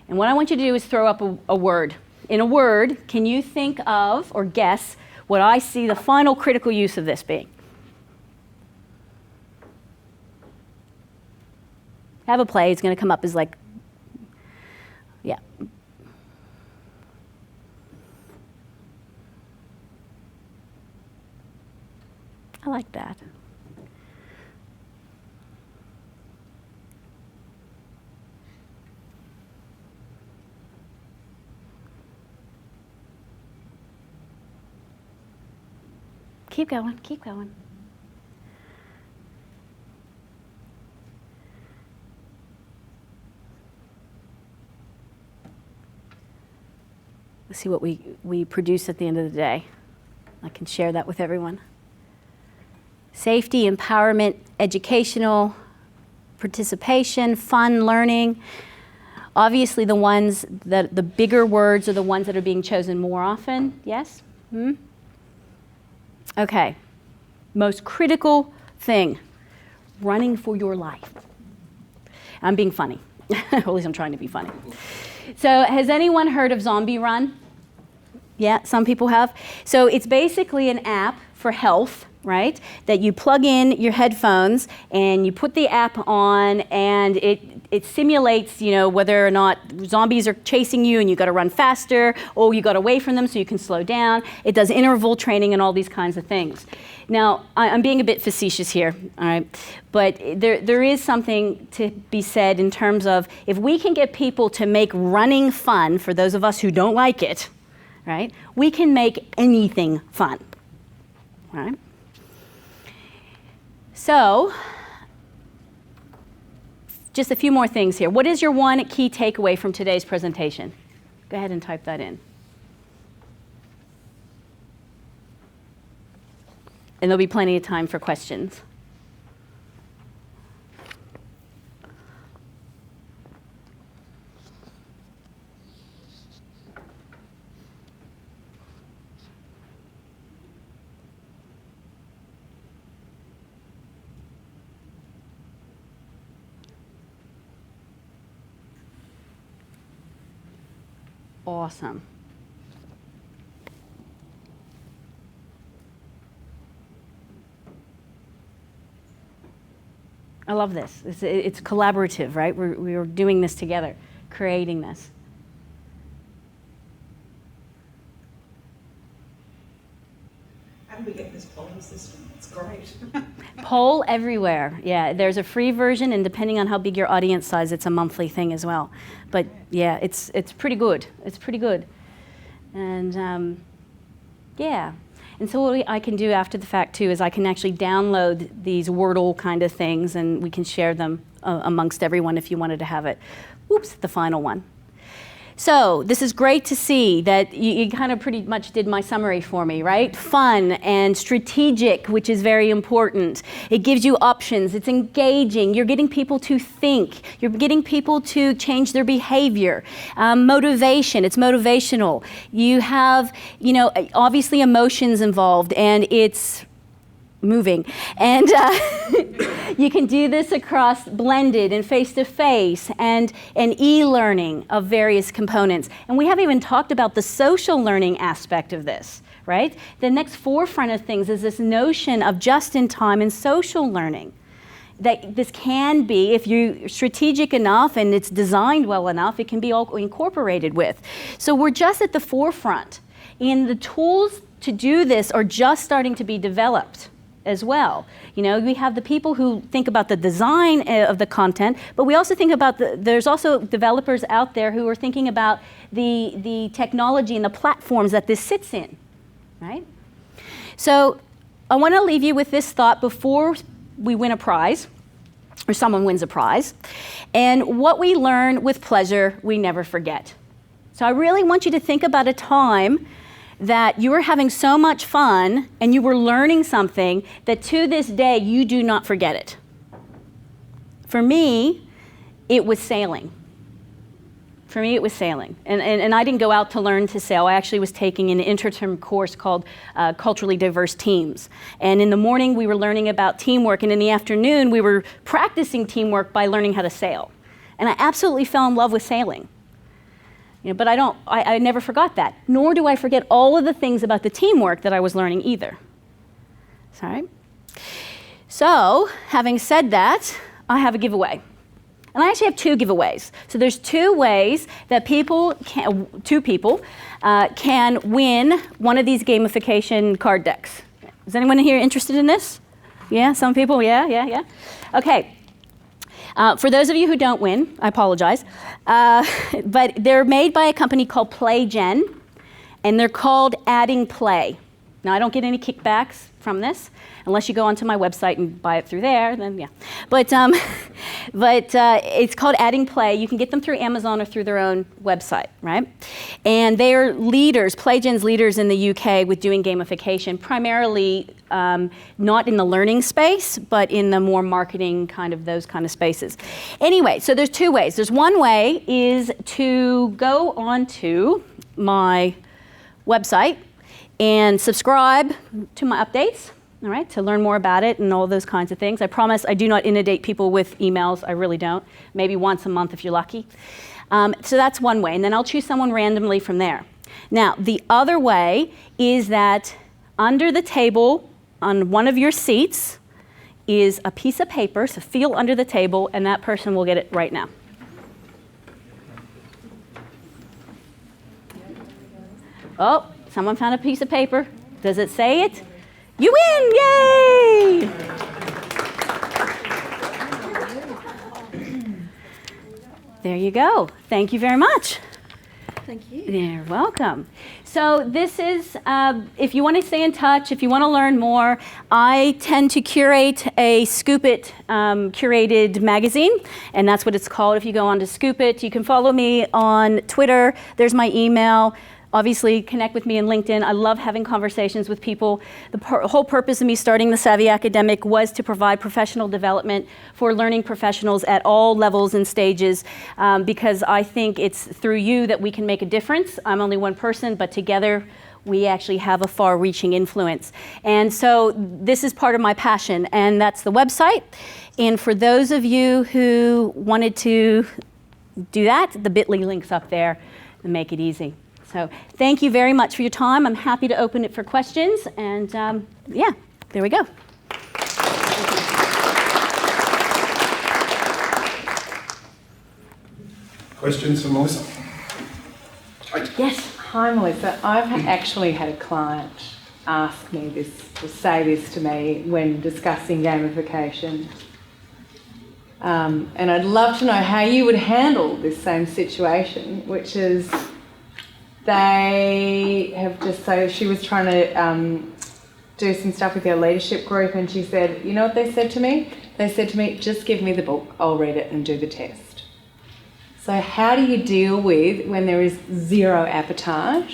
And what I want you to do is throw up a word. In a word, can you think of or guess what I see the final critical use of this being? Have a play. It's going to come up as like, yeah. I like that. Keep going, keep going. Let's see what we produce at the end of the day. I can share that with everyone. Safety, empowerment, educational, participation, fun, learning. Obviously the ones that, the bigger words are the ones that are being chosen more often. Yes? Okay. Most critical thing, running for your life. I'm being funny. At least I'm trying to be funny. So has anyone heard of Zombie Run? Yeah, some people have. So it's basically an app for health, right? That you plug in your headphones and you put the app on, and it simulates, you know, whether or not zombies are chasing you and you got to run faster, or you got away from them so you can slow down. It does interval training and all these kinds of things. Now, I'm being a bit facetious here, all right? But there is something to be said in terms of if we can get people to make running fun, for those of us who don't like it, right? We can make anything fun, right? So, just a few more things here. What is your one key takeaway from today's presentation? Go ahead and type that in. And there'll be plenty of time for questions. Awesome. I love this. It's collaborative, right? We're doing this together, creating this. How do we get this polling system? It's great. Poll everywhere. Yeah, there's a free version, and depending on how big your audience size, it's a monthly thing as well. But yeah, it's pretty good. It's pretty good. And yeah. And so what I can do after the fact too is I can actually download these Wordle kind of things, and we can share them amongst everyone if you wanted to have it. Oops, the final one. So this is great to see that you kind of pretty much did my summary for me, right? Fun and strategic, which is very important. It gives you options. It's engaging. You're getting people to think. You're getting people to change their behavior. Motivation. It's motivational. You have, you know, obviously emotions involved, and it's moving. And you can do this across blended and face-to-face and e-learning of various components. And we haven't even talked about the social learning aspect of this, right? The next forefront of things is this notion of just-in-time and social learning. that this can be, if you're strategic enough and it's designed well enough, it can be all incorporated with. So we're just at the forefront, and the tools to do this are just starting to be developed as well. You know, we have the people who think about the design of the content, but we also think about there's also developers out there who are thinking about the technology and the platforms that this sits in, right? So I want to leave you with this thought before we win a prize, or someone wins a prize. And what we learn with pleasure, we never forget. So I really want you to think about a time that you were having so much fun and you were learning something that to this day you do not forget it. For me, it was sailing. For me, it was sailing. And I didn't go out to learn to sail. I actually was taking an interterm course called Culturally Diverse Teams. And in the morning, we were learning about teamwork. And in the afternoon, we were practicing teamwork by learning how to sail. And I absolutely fell in love with sailing. You know, but I never forgot that. Nor do I forget all of the things about the teamwork that I was learning either. Sorry. So, having said that, I have a giveaway. And I actually have two giveaways. So there's two ways that two people can win one of these gamification card decks. Is anyone here interested in this? Yeah, some people, yeah. Okay. For those of you who don't win, I apologize. But they're made by a company called PlayGen, and they're called Adding Play. Now, I don't get any kickbacks from this, unless you go onto my website and buy it through there, then yeah. But it's called Adding Play. You can get them through Amazon or through their own website, right? And they are leaders, PlayGen's leaders in the UK with doing gamification, primarily not in the learning space, but in the more marketing those kind of spaces. Anyway, so there's two ways. There's one way is to go onto my website and subscribe to my updates, all right, to learn more about it and all those kinds of things. I promise I do not inundate people with emails. I really don't. Maybe once a month if you're lucky. So that's one way, and then I'll choose someone randomly from there. Now, the other way is that under the table on one of your seats is a piece of paper, so feel under the table, and that person will get it right now. Oh. Someone found a piece of paper. Does it say it? You win! Yay! There you go. Thank you very much. Thank you. You're welcome. So this is, if you want to stay in touch, if you want to learn more, I tend to curate a Scoop It curated magazine, and that's what it's called. If you go on to Scoop It, you can follow me on Twitter. There's my email. Obviously, connect with me on LinkedIn. I love having conversations with people. The whole purpose of me starting the Savvy Academic was to provide professional development for learning professionals at all levels and stages, because I think it's through you that we can make a difference. I'm only one person, but together we actually have a far-reaching influence. And so this is part of my passion, and that's the website. And for those of you who wanted to do that, the bit.ly link's up there to make it easy. So thank you very much for your time. I'm happy to open it for questions. And yeah, there we go. Questions for Melissa? Yes. Hi Melissa, I've actually had a client ask me this, or say this to me when discussing gamification. And I'd love to know how you would handle this same situation, which is they have just, so she was trying to do some stuff with her leadership group, and she said, you know what they said to me? They said to me, just give me the book, I'll read it and do the test. So how do you deal with when there is zero appetite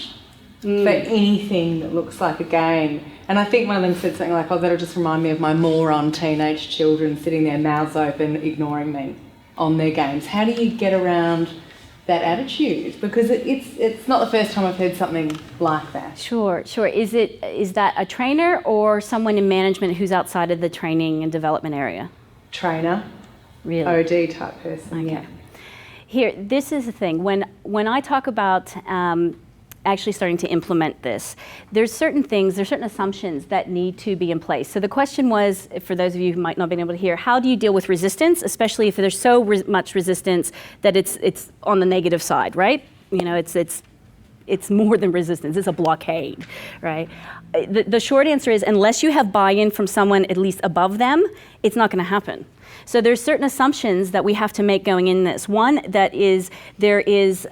for anything that looks like a game? And I think one of them said something like, oh, that'll just remind me of my moron teenage children sitting there mouths open, ignoring me on their games. How do you get around that attitude? Because it's not the first time I've heard something like that. Sure. Is that a trainer or someone in management who's outside of the training and development area? Trainer. Really? OD type person. Okay. Yeah. Here, this is the thing. When I talk about actually starting to implement this, there's certain assumptions that need to be in place. So the question was, for those of you who might not have been able to hear, how do you deal with resistance, especially if there's so much resistance that it's on the negative side, right? You know, it's more than resistance, it's a blockade, right? The short answer is, unless you have buy-in from someone at least above them, it's not gonna happen. So there's certain assumptions that we have to make going in this. One, that is, there is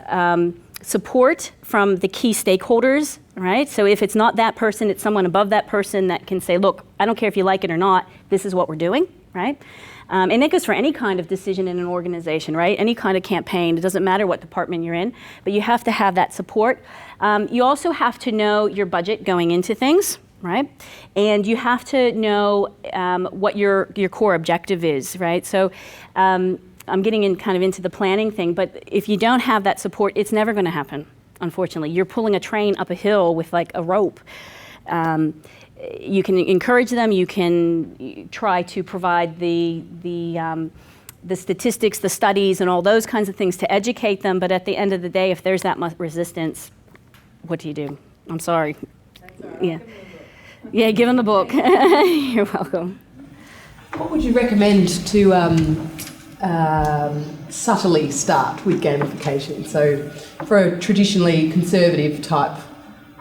support from the key stakeholders, right? So if it's not that person, it's someone above that person that can say, look, I don't care if you like it or not, this is what we're doing, right? And that goes for any kind of decision in an organization, right? Any kind of campaign, it doesn't matter what department you're in, but you have to have that support. You also have to know your budget going into things, right? And you have to know what your core objective is, right? So I'm getting into the planning thing, but if you don't have that support, it's never gonna happen, unfortunately. You're pulling a train up a hill with like a rope. You can encourage them, you can try to provide the statistics, the studies, and all those kinds of things to educate them, but at the end of the day, if there's that much resistance, what do you do? I'm sorry. Yeah. Yeah, give them the book. You're welcome. What would you recommend to subtly start with gamification? So for a traditionally conservative type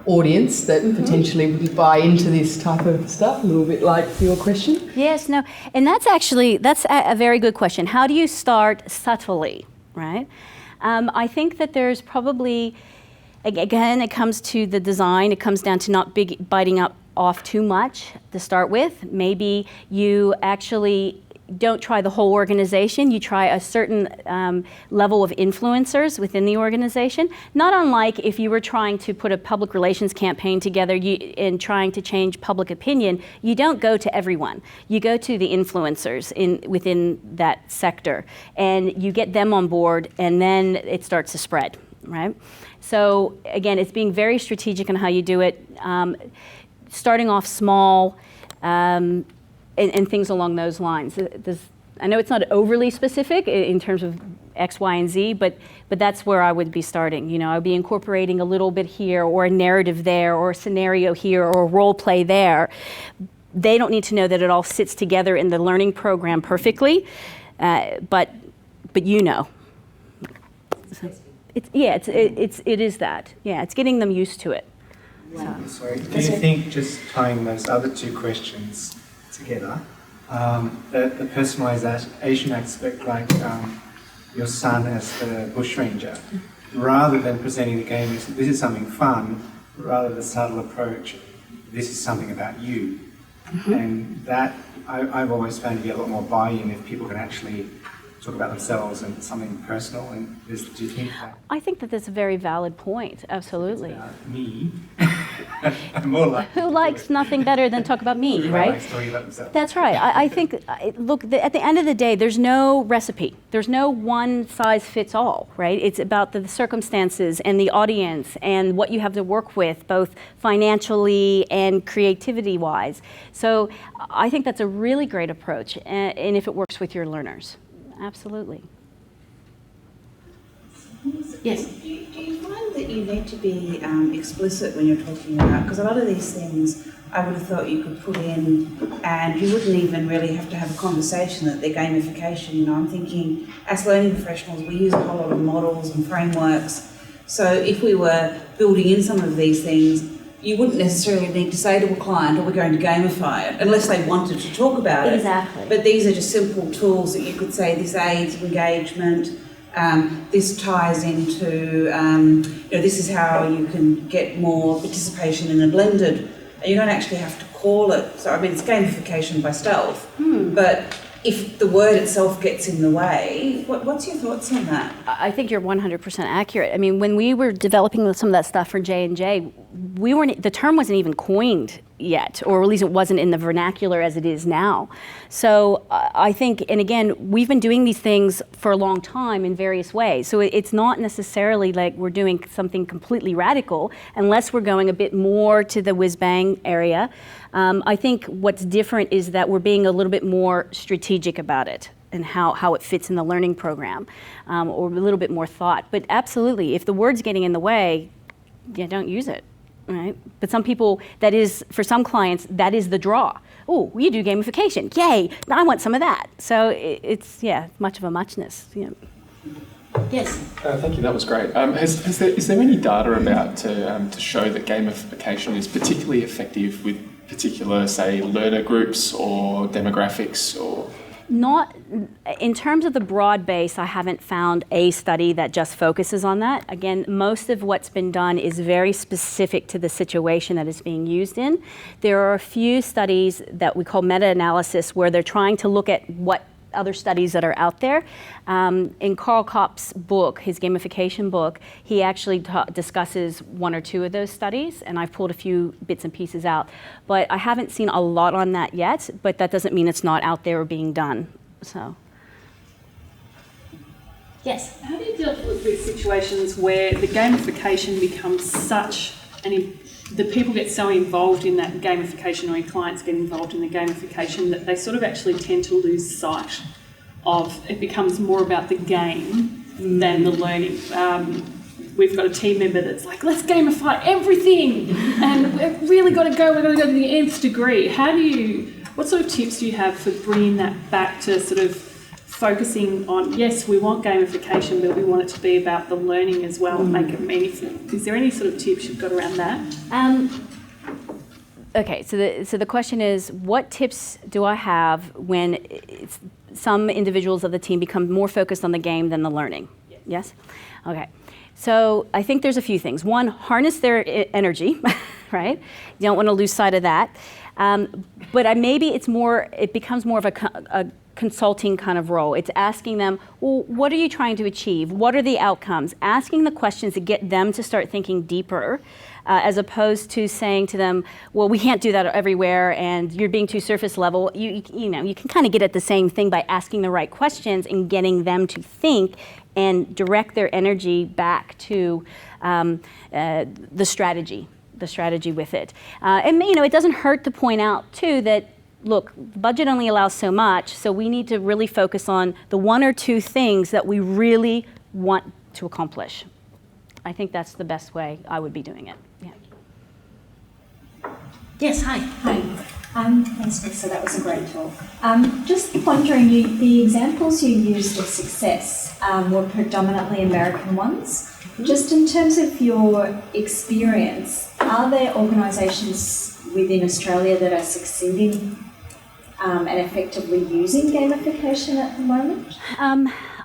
audience that potentially wouldn't buy into this type of stuff, a little bit like your question? Yes, no, and that's a very good question. How do you start subtly, right? I think that there's probably, again, it comes to the design, it comes down to not biting off too much to start with. Maybe you actually don't try the whole organization, you try a certain level of influencers within the organization. Not unlike if you were trying to put a public relations campaign together and trying to change public opinion, you don't go to everyone. You go to the influencers within that sector, and you get them on board, and then it starts to spread, right? So again, it's being very strategic on how you do it, starting off small, and things along those lines. I know it's not overly specific in terms of X, Y, and Z, but that's where I would be starting. You know, I'd be incorporating a little bit here, or a narrative there, or a scenario here, or a role play there. They don't need to know that it all sits together in the learning program perfectly, but you know. So it is that. Yeah, it's getting them used to it. Sorry, do you think just tying those other two questions together, the personalisation aspect, like your son as the bushranger, rather than presenting the game as this is something fun, rather the subtle approach, this is something about you. And that I've always found to be a lot more buy-in if people can actually talk about themselves and something personal. And do you think that? I think that that's a very valid point. Absolutely. It's about me. More like who likes nothing better than talk about me, right? Likes talking about themselves. That's right. I think, look, at the end of the day, there's no recipe. There's no one size fits all, right? It's about the circumstances and the audience and what you have to work with, both financially and creativity-wise. So I think that's a really great approach, and if it works with your learners. Absolutely. Yes. Do you find that you need to be explicit when you're talking about, because a lot of these things I would have thought you could put in and you wouldn't even really have to have a conversation that they're gamification. You know, I'm thinking as learning professionals we use a whole lot of models and frameworks. So if we were building in some of these things, you wouldn't necessarily need to say to a client, oh, we're going to gamify it, unless they wanted to talk about it. Exactly. But these are just simple tools that you could say this aids engagement, this ties into, this is how you can get more participation in a blended. You don't actually have to call it, so I mean it's gamification by stealth, but if the word itself gets in the way, what's your thoughts on that? I think you're 100% accurate. I mean, when we were developing some of that stuff for J&J, the term wasn't even coined yet, or at least it wasn't in the vernacular as it is now. So I think, and again, we've been doing these things for a long time in various ways. So it's not necessarily like we're doing something completely radical, unless we're going a bit more to the whiz-bang area. I think what's different is that we're being a little bit more strategic about it and how it fits in the learning program, or a little bit more thought. But absolutely, if the word's getting in the way, don't use it, right? But some people, for some clients, that is the draw. Oh, you do gamification, yay, I want some of that. So it's much of a muchness. Yeah. Yes. Thank you, that was great. Is there any data about to show that gamification is particularly effective with particular, say, learner groups or demographics or? Not, in terms of the broad base, I haven't found a study that just focuses on that. Again, most of what's been done is very specific to the situation that it's being used in. There are a few studies that we call meta-analysis where they're trying to look at what other studies that are out there. In Carl Kopp's book, his gamification book, he actually discusses one or two of those studies, and I've pulled a few bits and pieces out. But I haven't seen a lot on that yet, but that doesn't mean it's not out there or being done. So. Yes? How do you deal with situations where the gamification becomes such the people get so involved in that gamification, or your clients get involved in the gamification, that they sort of actually tend to lose sight of, it becomes more about the game than the learning. We've got a team member that's like, let's gamify everything, and we've really got to go to the nth degree. What sort of tips do you have for bringing that back to sort of focusing on, yes, we want gamification, but we want it to be about the learning as well and make it meaningful? Is there any sort of tips you've got around that? Okay, so the question is, what tips do I have when some individuals of the team become more focused on the game than the learning? Yes? Okay. So I think there's a few things. One, harness their energy, right? You don't want to lose sight of that. But maybe it becomes more of a consulting kind of role. It's asking them, well, what are you trying to achieve? What are the outcomes? Asking the questions to get them to start thinking deeper, as opposed to saying to them, well, we can't do that everywhere and you're being too surface level. You can kind of get at the same thing by asking the right questions and getting them to think and direct their energy back to the strategy with it. And it doesn't hurt to point out too that, look, the budget only allows so much, so we need to really focus on the one or two things that we really want to accomplish. I think that's the best way I would be doing it. Yeah. Yes, hi. Thanks, Melissa, that was a great talk. Just wondering, the examples you used of success were predominantly American ones. Just in terms of your experience, are there organisations within Australia that are succeeding and effectively using gamification at the moment?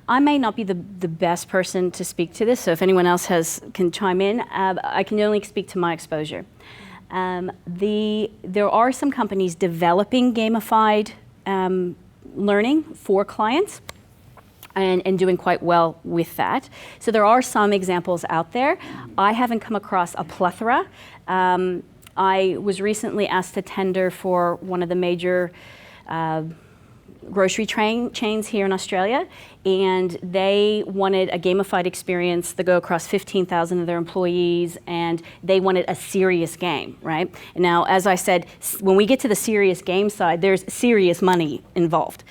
I may not be the best person to speak to this, so if anyone else can chime in, I can only speak to my exposure. There are some companies developing gamified learning for clients and doing quite well with that. So there are some examples out there. I haven't come across a plethora. I was recently asked to tender for one of the major grocery chains here in Australia, and they wanted a gamified experience to go across 15,000 of their employees, and they wanted a serious game, right? And now, as I said, when we get to the serious game side, there's serious money involved.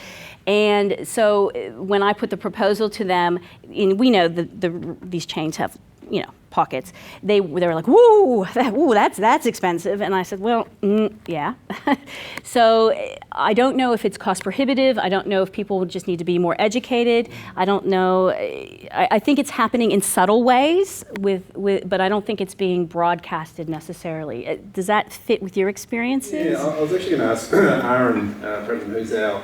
And so when I put the proposal to them, and we know these chains have, pockets. They were like, "Woo, that's expensive," and I said, "Well, yeah." So I don't know if it's cost prohibitive. I don't know if people just need to be more educated. I don't know. I think it's happening in subtle ways, but I don't think it's being broadcasted necessarily. Does that fit with your experiences? Yeah, I was actually going to ask Aaron, President, who's our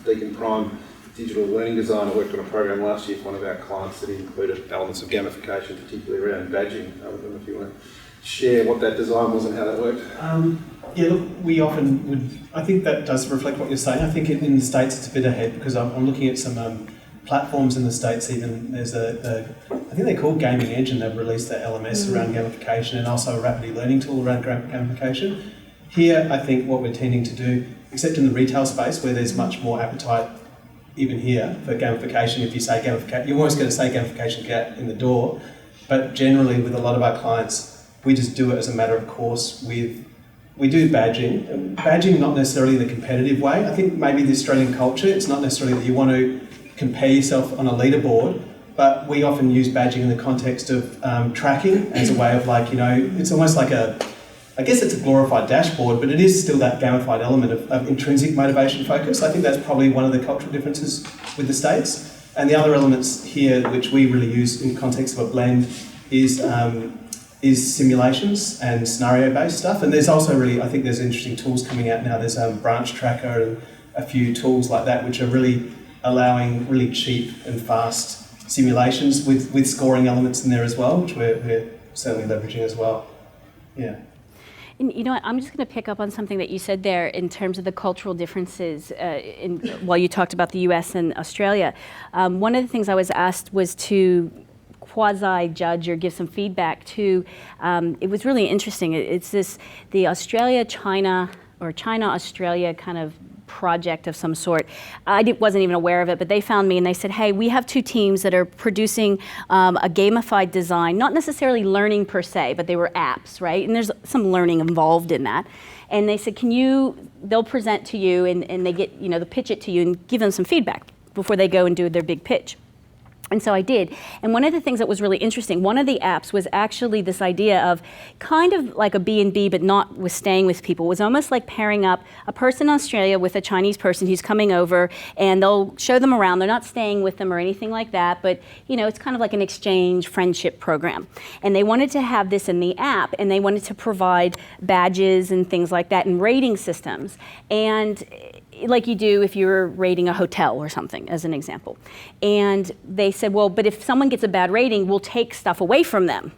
DeakinPrime digital learning designer, worked on a program last year for one of our clients that included elements of gamification, particularly around badging. I don't know if you want to share what that design was and how that worked. Yeah, look, we often would, I think that does reflect what you're saying. I think in the States it's a bit ahead because I'm looking at some platforms in the States even. There's I think they're called Gaming Edge, and they've released their LMS around gamification and also a rapidly learning tool around gamification. Here, I think what we're tending to do, except in the retail space where there's much more appetite even here for gamification, if you say gamification, you're always going to say gamification get in the door, but generally with a lot of our clients, we just do it as a matter of course we do badging not necessarily in a competitive way. I think maybe the Australian culture, it's not necessarily that you want to compare yourself on a leaderboard, but we often use badging in the context of tracking as a way of like, it's almost like I guess it's a glorified dashboard, but it is still that gamified element of intrinsic motivation focus. I think that's probably one of the cultural differences with the States. And the other elements here, which we really use in context of a blend, is simulations and scenario-based stuff. And there's also I think there's interesting tools coming out now. There's Branch Tracker and a few tools like that, which are really allowing really cheap and fast simulations with scoring elements in there as well, which we're certainly leveraging as well. Yeah. And you know what, I'm just going to pick up on something that you said there in terms of the cultural differences while you talked about the US and Australia. One of the things I was asked was to quasi-judge or give some feedback to, it was really interesting. It's the Australia-China or China-Australia kind of project of some sort. I wasn't even aware of it, but they found me and they said, hey, we have two teams that are producing a gamified design, not necessarily learning per se, but they were apps, right? And there's some learning involved in that. And they said, they'll present to you and they get, they'll pitch it to you and give them some feedback before they go and do their big pitch. And so I did. And one of the things that was really interesting, one of the apps was actually this idea of kind of like a B&B, but not with staying with people. It was almost like pairing up a person in Australia with a Chinese person who's coming over, and they'll show them around. They're not staying with them or anything like that, but it's kind of like an exchange friendship program. And they wanted to have this in the app, and they wanted to provide badges and things like that and rating systems. And like you do if you're rating a hotel or something, as an example. And they said, well, but if someone gets a bad rating, we'll take stuff away from them.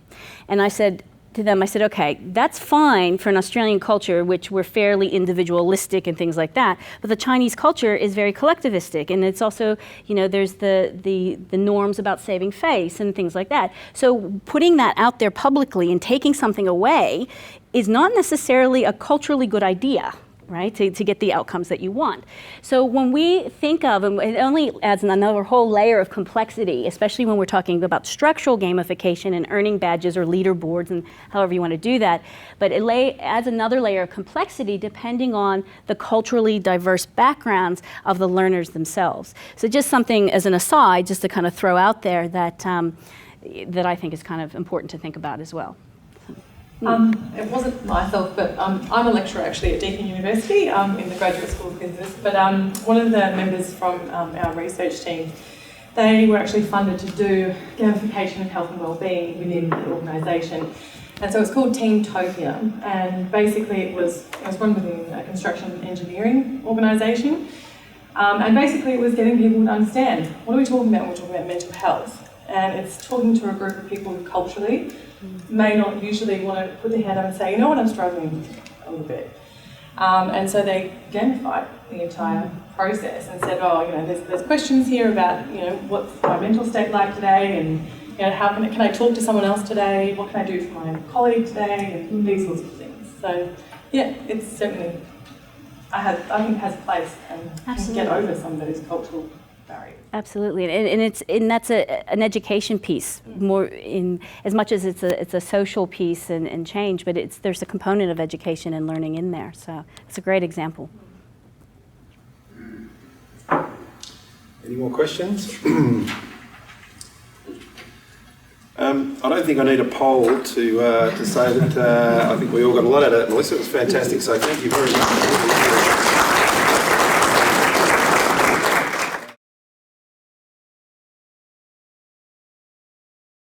And I said to them, okay, that's fine for an Australian culture, which we're fairly individualistic and things like that, but the Chinese culture is very collectivistic, and it's also, there's the norms about saving face and things like that. So putting that out there publicly and taking something away is not necessarily a culturally good idea, right, to get the outcomes that you want. So when we think of, and it only adds another whole layer of complexity, especially when we're talking about structural gamification and earning badges or leaderboards and however you want to do that, but it adds another layer of complexity depending on the culturally diverse backgrounds of the learners themselves. So just something as an aside, just to kind of throw out there that, that I think is kind of important to think about as well. It wasn't myself, but I'm a lecturer actually at Deakin University in the Graduate School of Business. But one of the members from our research team, they were actually funded to do gamification of health and wellbeing within the organisation. And so it's called Teamtopia, and basically it was run within a construction engineering organisation. And basically it was getting people to understand, what are we talking about when we're talking about mental health? And it's talking to a group of people who culturally may not usually want to put their hand up and say, you know what, I'm struggling a little bit. And so they gamified the entire process and said, there's questions here about, what's my mental state like today, and how can I talk to someone else today, what can I do for my colleague today, and these sorts of things. So yeah, it's certainly, I think it has a place and can get over some of those cultural barriers. Absolutely, and that's an education piece more in as much as it's a social piece and change, but there's a component of education and learning in there. So it's a great example. Any more questions? I don't think I need a poll to say that I think we all got a lot out of it. Melissa, it was fantastic. So thank you very much.